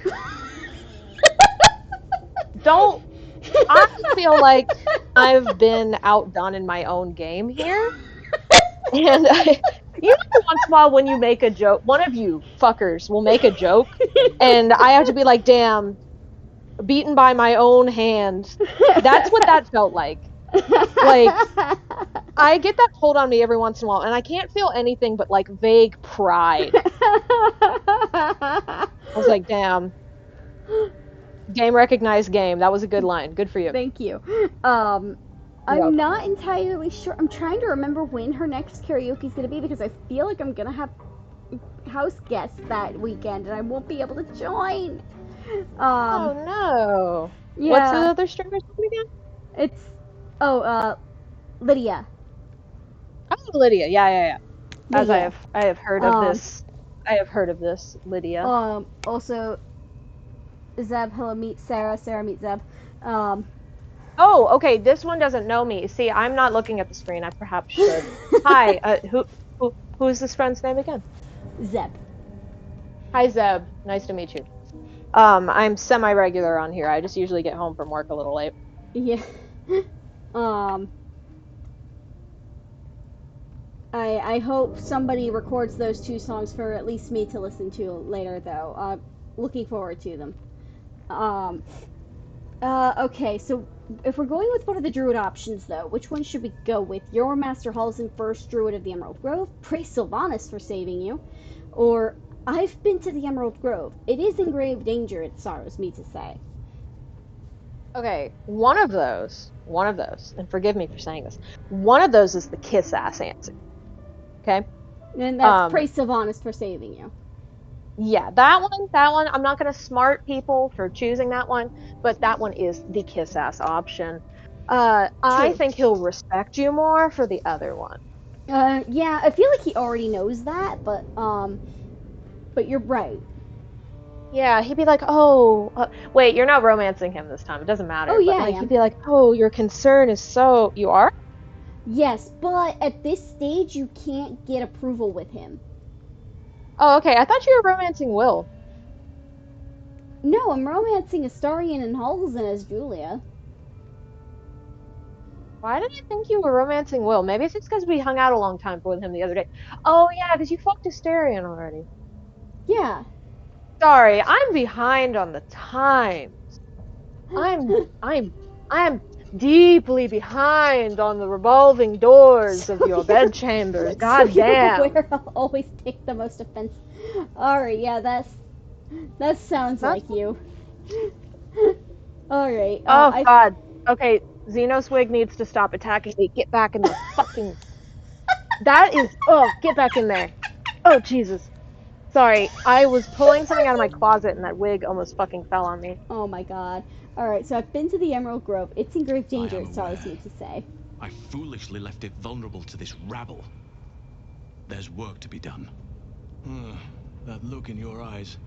R: I feel like I've been outdone in my own game here. And you know, once in a while when you make a joke, one of you fuckers will make a joke, and I have to be like, damn, beaten by my own hand. That's what that felt like. Like, I get that pulled on me every once in a while, and I can't feel anything but like vague pride. I was like, damn. Game recognized game. That was a good line. Good for you.
A: Thank you. I'm not entirely sure. I'm trying to remember when her next karaoke is going to be, because I feel like I'm going to have house guests that weekend and I won't be able to join.
R: Oh no.
A: Yeah.
R: What's the other streamer's name again?
A: It's Lydia.
R: Oh, Lydia. Yeah. As
A: Yeah.
R: I have heard of this. I have heard of this, Lydia.
A: Also, Zeb, hello, meet Sarah. Sarah, meet Zeb.
R: Oh, okay. This one doesn't know me. See, I'm not looking at the screen. I perhaps should. Hi. Who is this friend's name again?
A: Zeb.
R: Hi, Zeb. Nice to meet you. I'm semi-regular on here. I just usually get home from work a little late.
A: Yeah. I hope somebody records those 2 songs for at least me to listen to later, though. Looking forward to them. Okay, so if we're going with one of the druid options, though, which one should we go with? Your Master Halsin, first druid of the Emerald Grove. Praise Sylvanas for saving you. Or, I've been to the Emerald Grove. It is in grave danger, it sorrows me to say.
R: Okay, one of those, and forgive me for saying this, one of those is the kiss-ass answer. Okay?
A: And that's praise Sylvanas for saving you.
R: Yeah, that one, I'm not going to smart people for choosing that one, but that one is the kiss-ass option. I think he'll respect you more for the other one.
A: Yeah, I feel like he already knows that, but you're right.
R: Yeah, he'd be like, oh, wait, you're not romancing him this time. It doesn't matter.
A: Oh, yeah,
R: but, like, he'd be like, oh, your concern is so... You are?
A: Yes, but at this stage, you can't get approval with him.
R: Oh, okay. I thought you were romancing Will.
A: No, I'm romancing Astarion and Halsin as Julia.
R: Why did I think you were romancing Will? Maybe it's just because we hung out a long time with him the other day. Oh, yeah, because you fucked Astarion already.
A: Yeah.
R: Sorry, I'm behind on the times. I'm deeply behind on the revolving doors of your bedchambers. God damn.
A: Where I'll always take the most offense. Alright, yeah, that sounds like you. Alright.
R: Oh, God. Okay, Xenoswig needs to stop attacking me. Get back in the fucking... That is... Oh, get back in there. Oh, Jesus. Sorry, I was pulling something out of my closet and that wig almost fucking fell on me.
A: Oh my god. Alright, so I've been to the Emerald Grove. It's in grave danger, it tells me to say.
G: I foolishly left it vulnerable to this rabble. There's work to be done. That look in your eyes.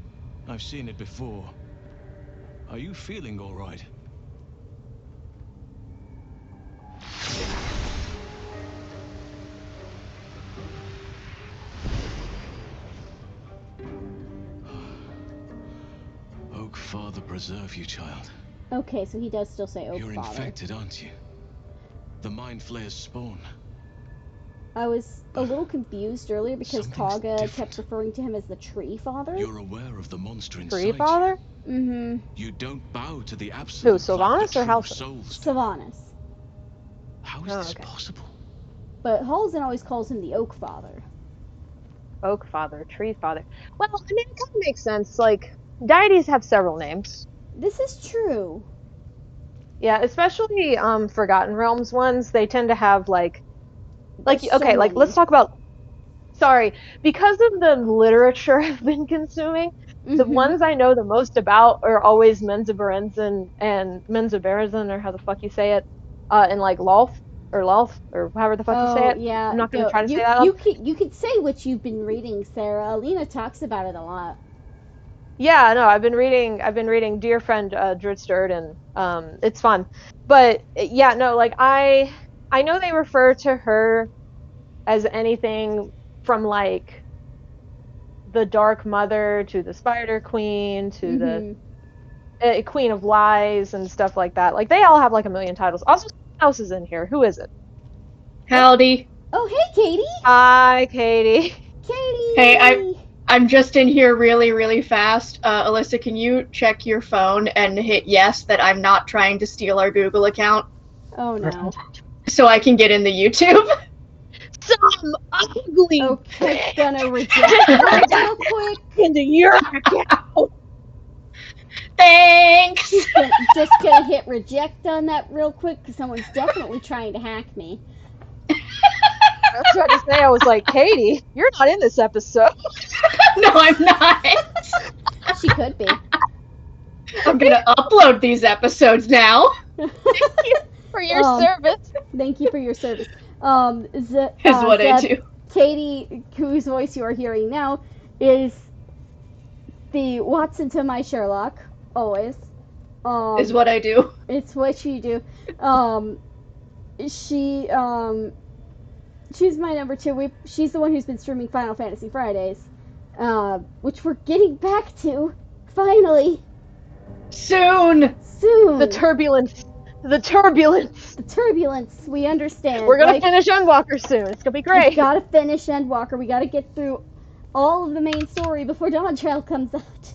G: I've seen it before. Are you feeling all right? Oak Father preserve you, child.
A: Okay, so he does still say Oak
G: You're
A: Father.
G: infected, aren't you? The Mind Flayer's spawn.
A: I was a little confused earlier because Kaga kept referring to him as the Tree Father.
G: You're aware of the monster inside
R: Tree Father?
A: Mm-hmm.
G: You don't bow to the absolute.
R: Who, Sylvanas or Halsin?
A: Sylvanas.
G: How is this possible?
A: But Halsin always calls him the Oak Father.
R: Oak Father, Tree Father. Well, I mean, it kind of makes sense. Like, deities have several names.
A: This is true.
R: Yeah, especially Forgotten Realms ones. They tend to have like
A: There's so
R: okay, like
A: many.
R: let's talk about. Sorry, because of the literature I've been consuming, the ones I know the most about are always Menzoberranzan and Menzoberranzan, or how the fuck you say it, and like Lolth or however the fuck you say
A: Oh
R: it.
A: yeah,
R: I'm not gonna try to say
A: you
R: that.
A: you could say what you've been reading, Sarah. Alina talks about it a lot.
R: Yeah, no, I've been reading Dear Friend Dritz Durden. It's fun. But yeah, no, like I know they refer to her as anything from like the Dark Mother to the Spider Queen to the Queen of Lies and stuff like that. Like they all have like a million titles. Also, someone else is in here. Who is it?
S: Howdy.
A: Oh, hey, Katie.
R: Hi, Katie.
A: Katie.
S: Hey, I'm just in here really fast. Alyssa, can you check your phone and hit yes that I'm not trying to steal our Google account?
A: Oh no.
S: So I can get in the YouTube.
R: Some ugly
A: Okay, gonna reject that real quick.
R: Into your account.
S: Thanks.
A: Just gonna hit reject on that real quick because someone's definitely trying to hack me.
R: I was about to say, I was like, Katie, you're not in this episode.
S: No, I'm not.
A: She could be.
S: I'm gonna upload these episodes now.
R: Thank you for your service.
A: Thank you for your service.
S: Is what I do.
A: Katie, whose voice you are hearing now, is the Watson to my Sherlock, always.
S: Is what I do.
A: It's what you do. She's my number two. She's the one who's been streaming Final Fantasy Fridays, which we're getting back to, finally.
S: Soon.
R: The turbulence. The turbulence.
A: We understand.
R: We're gonna finish Endwalker soon. It's gonna be great.
A: We gotta finish Endwalker. We gotta get through all of the main story before Dawn Trail comes out.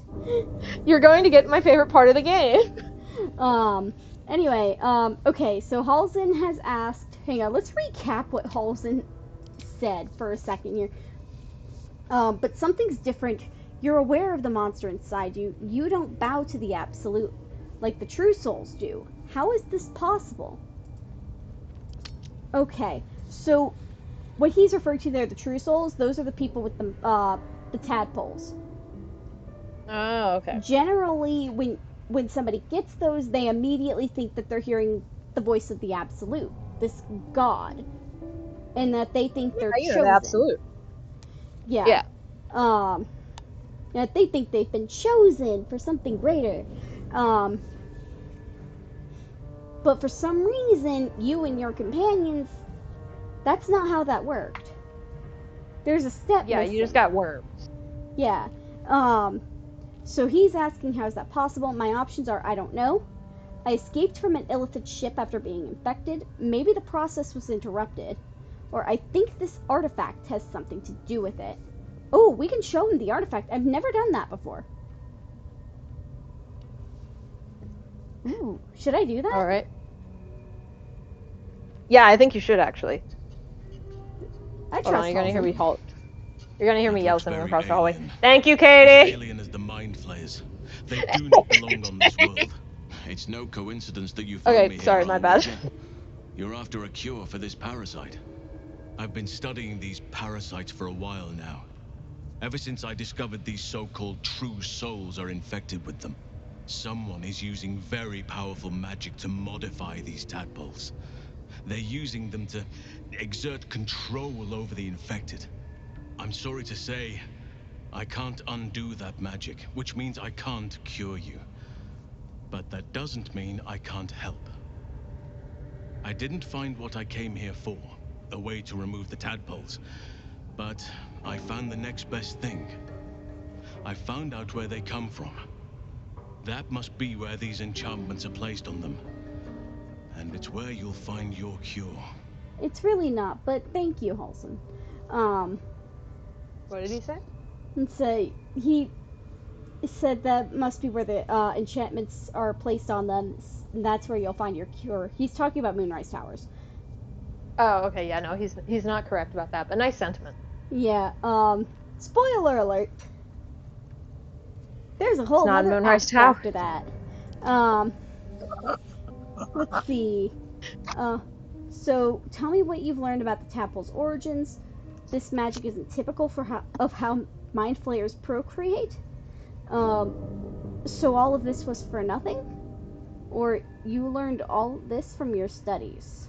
R: You're going to get my favorite part of the game.
A: Anyway, okay, so Halsin has asked, hang on, let's recap what Halsin said for a second here. But something's different. You're aware of the monster inside you. You don't bow to the absolute like the true souls do. How is this possible? Okay, so what he's referring to there, the true souls, those are the people with the tadpoles.
R: Oh, okay.
A: Generally, when somebody gets those, they immediately think that they're hearing the voice of the absolute, this god, and that they think they're chosen.
R: The absolute.
A: Yeah. That they think they've been chosen for something greater. But for some reason, you and your companions, that's not how that worked. There's a step missing.
R: You just got worms.
A: Yeah. So he's asking how is that possible? My options are I don't know. I escaped from an illithid ship after being infected. Maybe the process was interrupted. Or I think this artifact has something to do with it. Oh, we can show him the artifact. I've never done that before. Ooh, should I do that?
R: All right. Yeah, I think you should actually.
A: I trust
R: Hold on, you're gonna hear me halt. You're gonna hear me yell something across the hallway.
G: Alien.
R: Thank you, Katie.
G: Alien as the Mind Flayers. They do not belong on this world. It's no coincidence that you found me
R: Okay, sorry,
G: here,
R: my
G: old
R: bad.
G: Ranger. You're after a cure for this parasite. I've been studying these parasites for a while now. Ever since I discovered these so-called true souls are infected with them, someone is using very powerful magic to modify these tadpoles. They're using them to exert control over the infected. I'm sorry to say, I can't undo that magic, which means I can't cure you. But that doesn't mean I can't help. I didn't find what I came here for, a way to remove the tadpoles, but I found the next best thing. I found out where they come from. That must be where these enchantments are placed on them. And it's where you'll find your cure.
A: It's really not, but thank you, Halson.
R: What did he say?
A: And so he said that must be where the enchantments are placed on them, and that's where you'll find your cure. He's talking about Moonrise Towers.
R: Oh, okay, yeah, no, he's not correct about that, but nice sentiment.
A: Yeah, spoiler alert. There's a whole other
R: Moonrise
A: act
R: Tower.
A: after that. Let's see. So tell me what you've learned about the tadpole's origins. This magic isn't typical of how mind flayers procreate. So all of this was for nothing? Or you learned all this from your studies?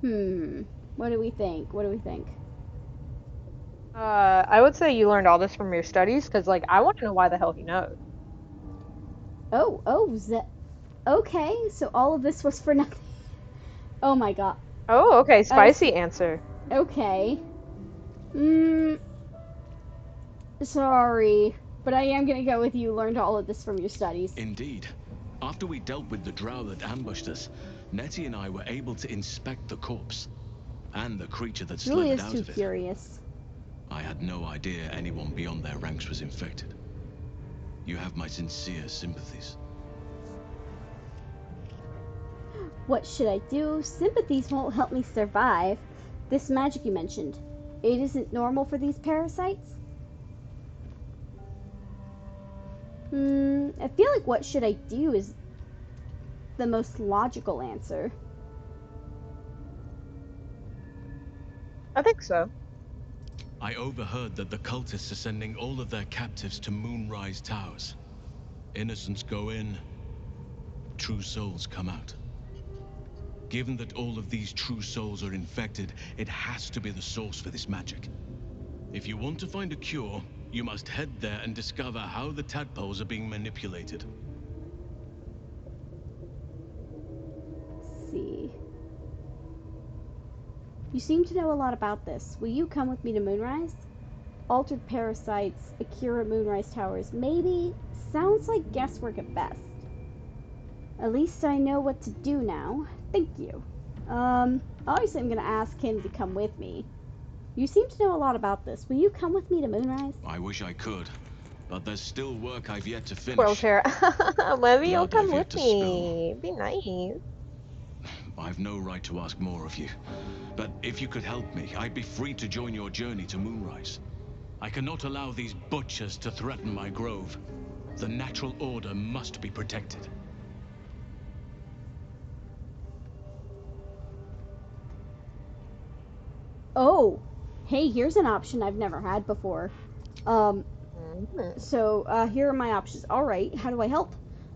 A: What do we think? What do we think?
R: I would say you learned all this from your studies, because, like, I want to know why the hell he knows.
A: Okay, so all of this was for nothing. Oh my god.
R: Oh, okay, spicy answer.
A: Okay. Sorry, but I am gonna go with you learned all of this from your studies.
G: Indeed. After we dealt with the drow that ambushed us, Nettie and I were able to inspect the corpse. And the creature that
A: Julie
G: slithered
A: is
G: out
A: too
G: of it.
A: curious.
G: I had no idea anyone beyond their ranks was infected. You have my sincere sympathies.
A: What should I do? Sympathies won't help me survive. This magic you mentioned, it isn't normal for these parasites? I feel like what should I do is the most logical answer.
R: I think so.
G: I overheard that the cultists are sending all of their captives to Moonrise Towers. Innocents go in, true souls come out. Given that all of these true souls are infected, it has to be the source for this magic. If you want to find a cure, you must head there and discover how the tadpoles are being manipulated.
A: Let's see. You seem to know a lot about this. Will you come with me to Moonrise? Altered parasites, a cure at Moonrise Towers. Maybe? Sounds like guesswork at best. At least I know what to do now. Thank you. Obviously I'm gonna ask him to come with me. You seem to know a lot about this. Will you come with me to Moonrise?
G: I wish I could, but there's still work I've yet to finish.
R: Squirrel chair. Maybe you'll
G: Blood
R: come
G: I've yet
R: with
G: to
R: me. Be nice.
G: I've no right to ask more of you, but if you could help me, I'd be free to join your journey to Moonrise. I cannot allow these butchers to threaten my grove. The natural order must be protected.
A: Oh, hey, here's an option I've never had before. So here are my options. All right, how do I help?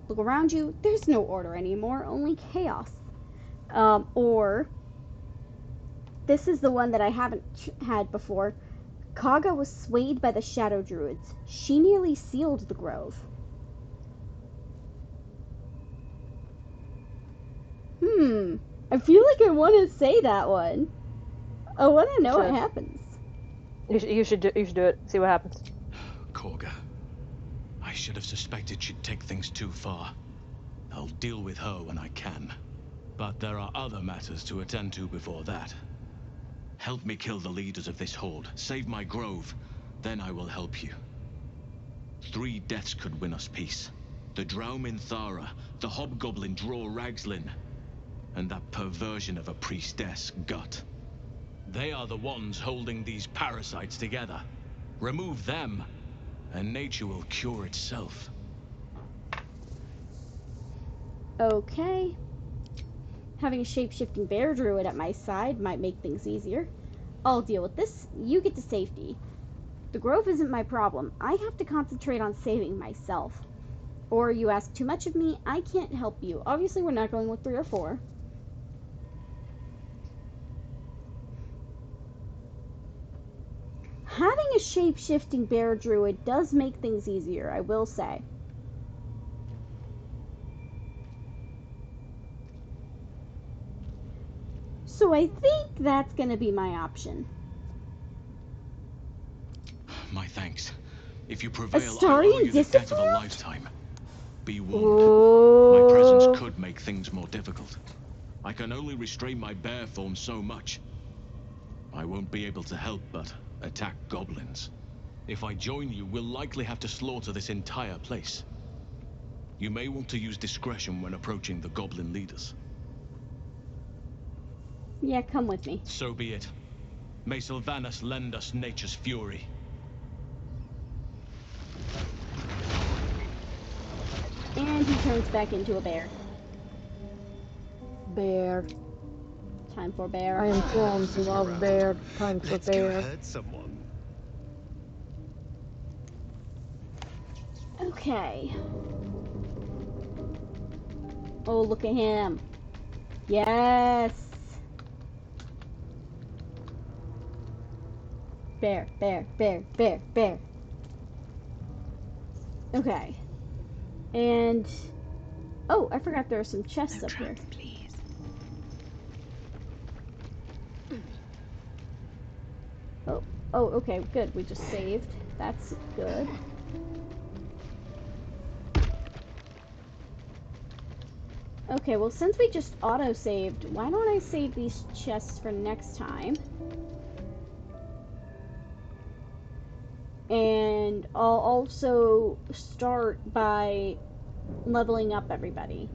A: Look around you. There's no order anymore, only chaos. Or this is the one that I haven't had before. Kaga was swayed by the Shadow Druids. She nearly sealed the grove. I feel like I want to say that one. I want to know what happens.
R: You should do it. See what happens.
G: Korga. I should have suspected she'd take things too far. I'll deal with her when I can. But there are other matters to attend to before that. Help me kill the leaders of this horde. Save my grove. Then I will help you. 3 deaths could win us peace. The drow Minthara, the hobgoblin Draw Ragslin, and that perversion of a priestess, Gut. They are the ones holding these parasites together. Remove them, and nature will cure itself.
A: Okay. Having a shape-shifting bear druid at my side might make things easier. I'll deal with this. You get to safety. The grove isn't my problem. I have to concentrate on saving myself. Or you ask too much of me, I can't help you. Obviously, we're not going with 3 or 4. Having a shape-shifting bear druid does make things easier, I will say. So I think that's going to be my option.
G: My thanks. If you prevail, I owe
A: Astarian
G: you the debt of a
A: discipline?
G: lifetime. Be warned, my presence could make things more difficult. I can only restrain my bear form so much. I won't be able to help but attack goblins. If I join you, we'll likely have to slaughter this entire place. You may want to use discretion when approaching the goblin leaders.
A: Yeah, come with me.
G: So be it. May Sylvanas lend us nature's fury.
A: And he turns back into a bear.
R: Bear.
A: Time for bear.
R: I am drawn to love bear. Time for
C: Let's
R: bear.
C: go hurt someone.
A: Okay. Oh, look at him. Yes. Bear, bear, bear, bear, bear. Okay. And... oh, I forgot there are some chests up here.
B: Please.
A: Oh, okay, good. We just saved. That's good. Okay, well, since we just auto-saved, why don't I save these chests for next time? And I'll also start by leveling up everybody.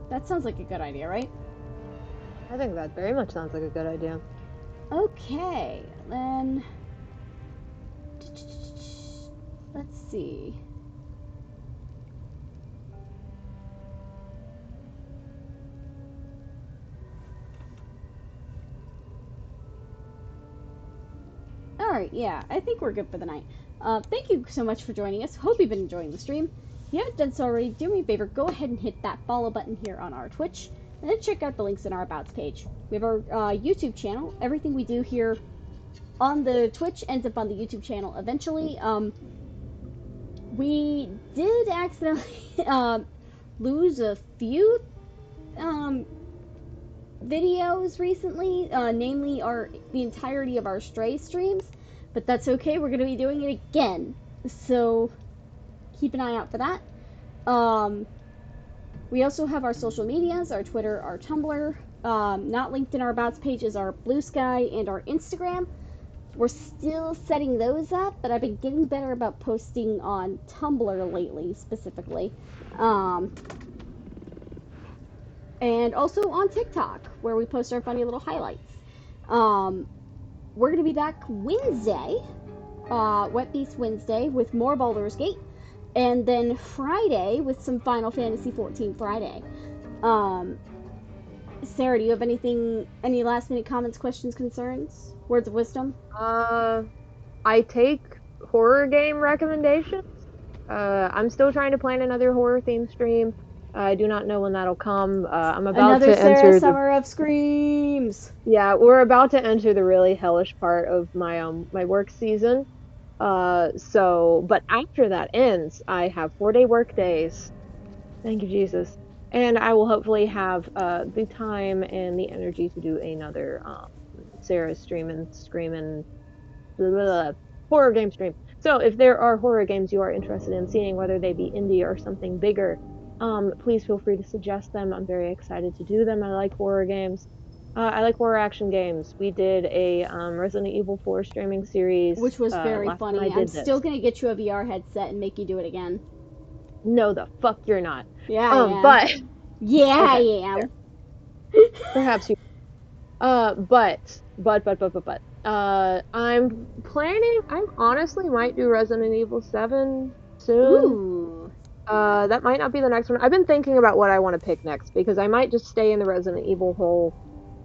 A: That sounds like a good idea, right?
R: I think that very much sounds like a good idea.
A: Okay, then... let's see. Alright, yeah, I think we're good for the night. Thank you so much for joining us. Hope you've been enjoying the stream. If you haven't done so already, do me a favor, go ahead and hit that follow button here on our Twitch, and then check out the links in our Abouts page. We have our YouTube channel. Everything we do here on the Twitch ends up on the YouTube channel eventually. We did accidentally lose a few videos recently, namely the entirety of our Stray streams, but that's okay, we're going to be doing it again, so keep an eye out for that. We also have our social medias, our Twitter, our Tumblr, not linked in our Abouts page is our Blue Sky and our Instagram. We're still setting those up, but I've been getting better about posting on Tumblr lately, specifically. And also on TikTok, where we post our funny little highlights. We're going to be back Wednesday, Wet Beast Wednesday, with more Baldur's Gate, and then Friday with some Final Fantasy XIV Friday. Sarah, do you have any last minute comments, questions, concerns, words of wisdom?
R: I take horror game recommendations. I'm still trying to plan another horror themed stream. I do not know when that'll come. I'm about
A: Another
R: to
A: Sarah
R: enter
A: Summer of Screams.
R: Yeah, we're about to enter the really hellish part of my my work season. But after that ends, I have 4-day work days. Thank you, Jesus. And I will hopefully have the time and the energy to do another Sarah streaming horror game stream. So if there are horror games you are interested in seeing, whether they be indie or something bigger, please feel free to suggest them. I'm very excited to do them. I like horror games. I like horror action games. We did a Resident Evil 4 streaming series,
A: which was very
R: last time
A: funny.
R: I did
A: I'm
R: this.
A: still gonna get you a VR headset and make you do it again.
R: No, the fuck you're not.
A: Yeah, I am.
R: But
A: yeah,
R: okay,
A: I am.
R: Perhaps you. But. I'm honestly might do Resident Evil 7 soon.
A: Ooh.
R: That might not be the next one. I've been thinking about what I want to pick next because I might just stay in the Resident Evil hole.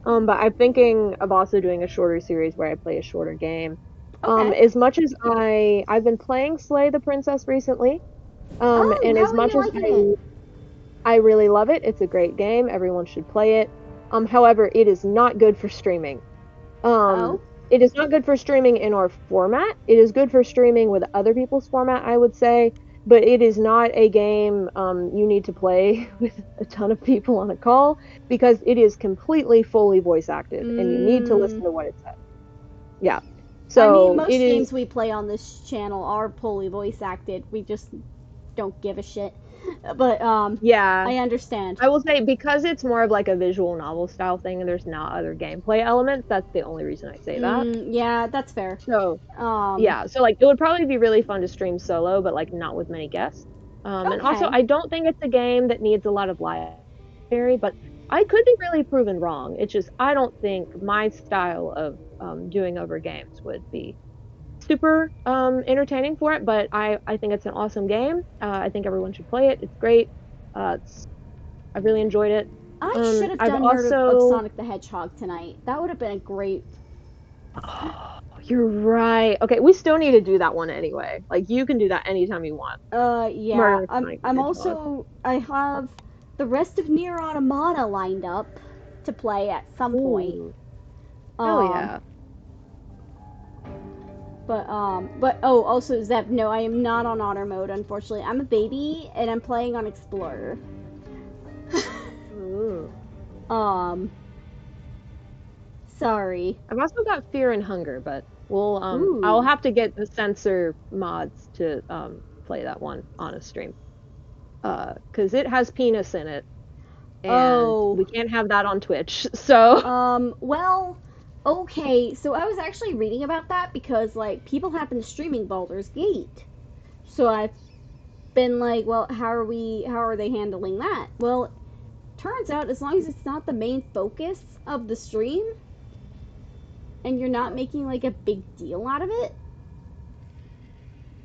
R: But I'm thinking of also doing a shorter series where I play a shorter game.
A: Okay.
R: As much as I've been playing Slay the Princess recently,
A: Oh,
R: and
A: how
R: as
A: are you
R: much as
A: liking it?
R: I really love it, it's a great game. Everyone should play it. However, it is not good for streaming.
A: Oh.
R: It is not good for streaming in our format. It is good for streaming with other people's format, I would say, but it is not a game you need to play with a ton of people on a call because it is completely fully voice acted and you need to listen to what it says. Yeah.
A: I mean,
R: So it
A: most
R: is
A: games we play on this channel are fully voice acted. We just don't give a shit. But
R: yeah.
A: I understand.
R: I will say because it's more of like a visual novel style thing and there's not other gameplay elements, that's the only reason I say that.
A: Yeah, that's fair.
R: So yeah, so like it would probably be really fun to stream solo, but like not with many guests. And also
A: Okay.
R: I don't think it's a game that needs a lot of library, but I could be really proven wrong. It's just I don't think my style of doing over games would be super entertaining for it, but I think it's an awesome game. I think everyone should play it. It's great. I really enjoyed it.
A: I should have
R: I've
A: done Murder of
R: also
A: Sonic the Hedgehog tonight. That would have been a great.
R: you're right. Okay, we still need to do that one anyway. Like you can do that anytime you want.
A: Yeah.
R: Murder with Sonic the
A: I'm
R: Hedgehog.
A: also. I have the rest of Nier Automata lined up to play at some point.
R: Ooh. Hell yeah.
A: But oh, also Zeb, no, I am not on honor mode, unfortunately. I'm a baby and I'm playing on Explorer.
R: Ooh.
A: Sorry.
R: I've also got Fear and Hunger, but we'll I'll
A: Ooh.
R: have to get the censor mods to play that one on a stream. Cuz it has penis in it. And we can't have that on Twitch. So
A: Well, okay, so I was actually reading about that because like people have been streaming Baldur's Gate. So I've been like, well, how are they handling that? Well, turns out as long as it's not the main focus of the stream and you're not making like a big deal out of it,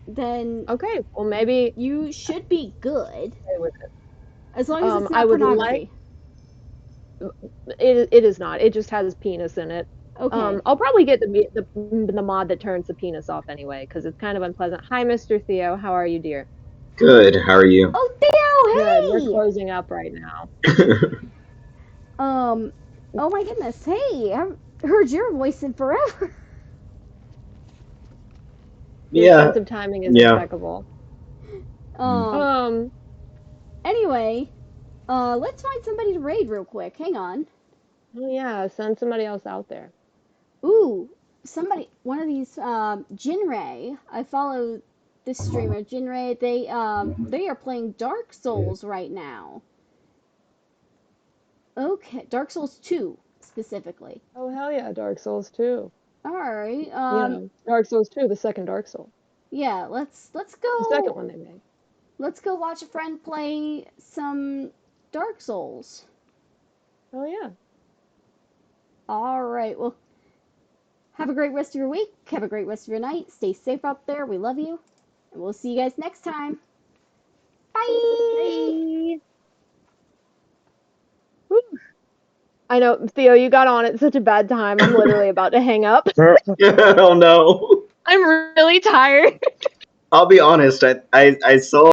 A: then
R: okay, well maybe
A: you should be good.
R: with it.
A: As long as it's
R: I
A: not
R: would
A: pornography.
R: it is not. It just has penis in it.
A: Okay.
R: I'll probably get the mod that turns the penis off anyway because it's kind of unpleasant. Hi, Mr. Theo. How are you, dear?
T: Good. How are you?
A: Oh, Theo,
R: Good.
A: hey!
R: We're closing up right now.
A: Oh my goodness, hey! I haven't heard your voice in forever.
R: Your
T: Yeah.
R: sense of timing is
T: Yeah.
R: impeccable.
A: Anyway, let's find somebody to raid real quick. Hang on.
R: Oh yeah, send somebody else out there.
A: Ooh, one of these, Jinray. I follow this streamer, Jinray. They are playing Dark Souls right now. Okay, Dark Souls 2 specifically.
R: Oh hell yeah, Dark Souls 2.
A: All right.
R: Dark Souls 2, the second Dark Soul.
A: Yeah, let's go.
R: The second one they made.
A: Let's go watch a friend play some Dark Souls.
R: Oh yeah.
A: All right. Well, have a great rest of your week. Have a great rest of your night. Stay safe out there. We love you. And we'll see you guys next time. Bye.
R: Whew. I know, Theo, you got on at such a bad time. I'm literally about to hang up.
T: Oh no.
R: I'm really tired.
T: I'll be honest. I saw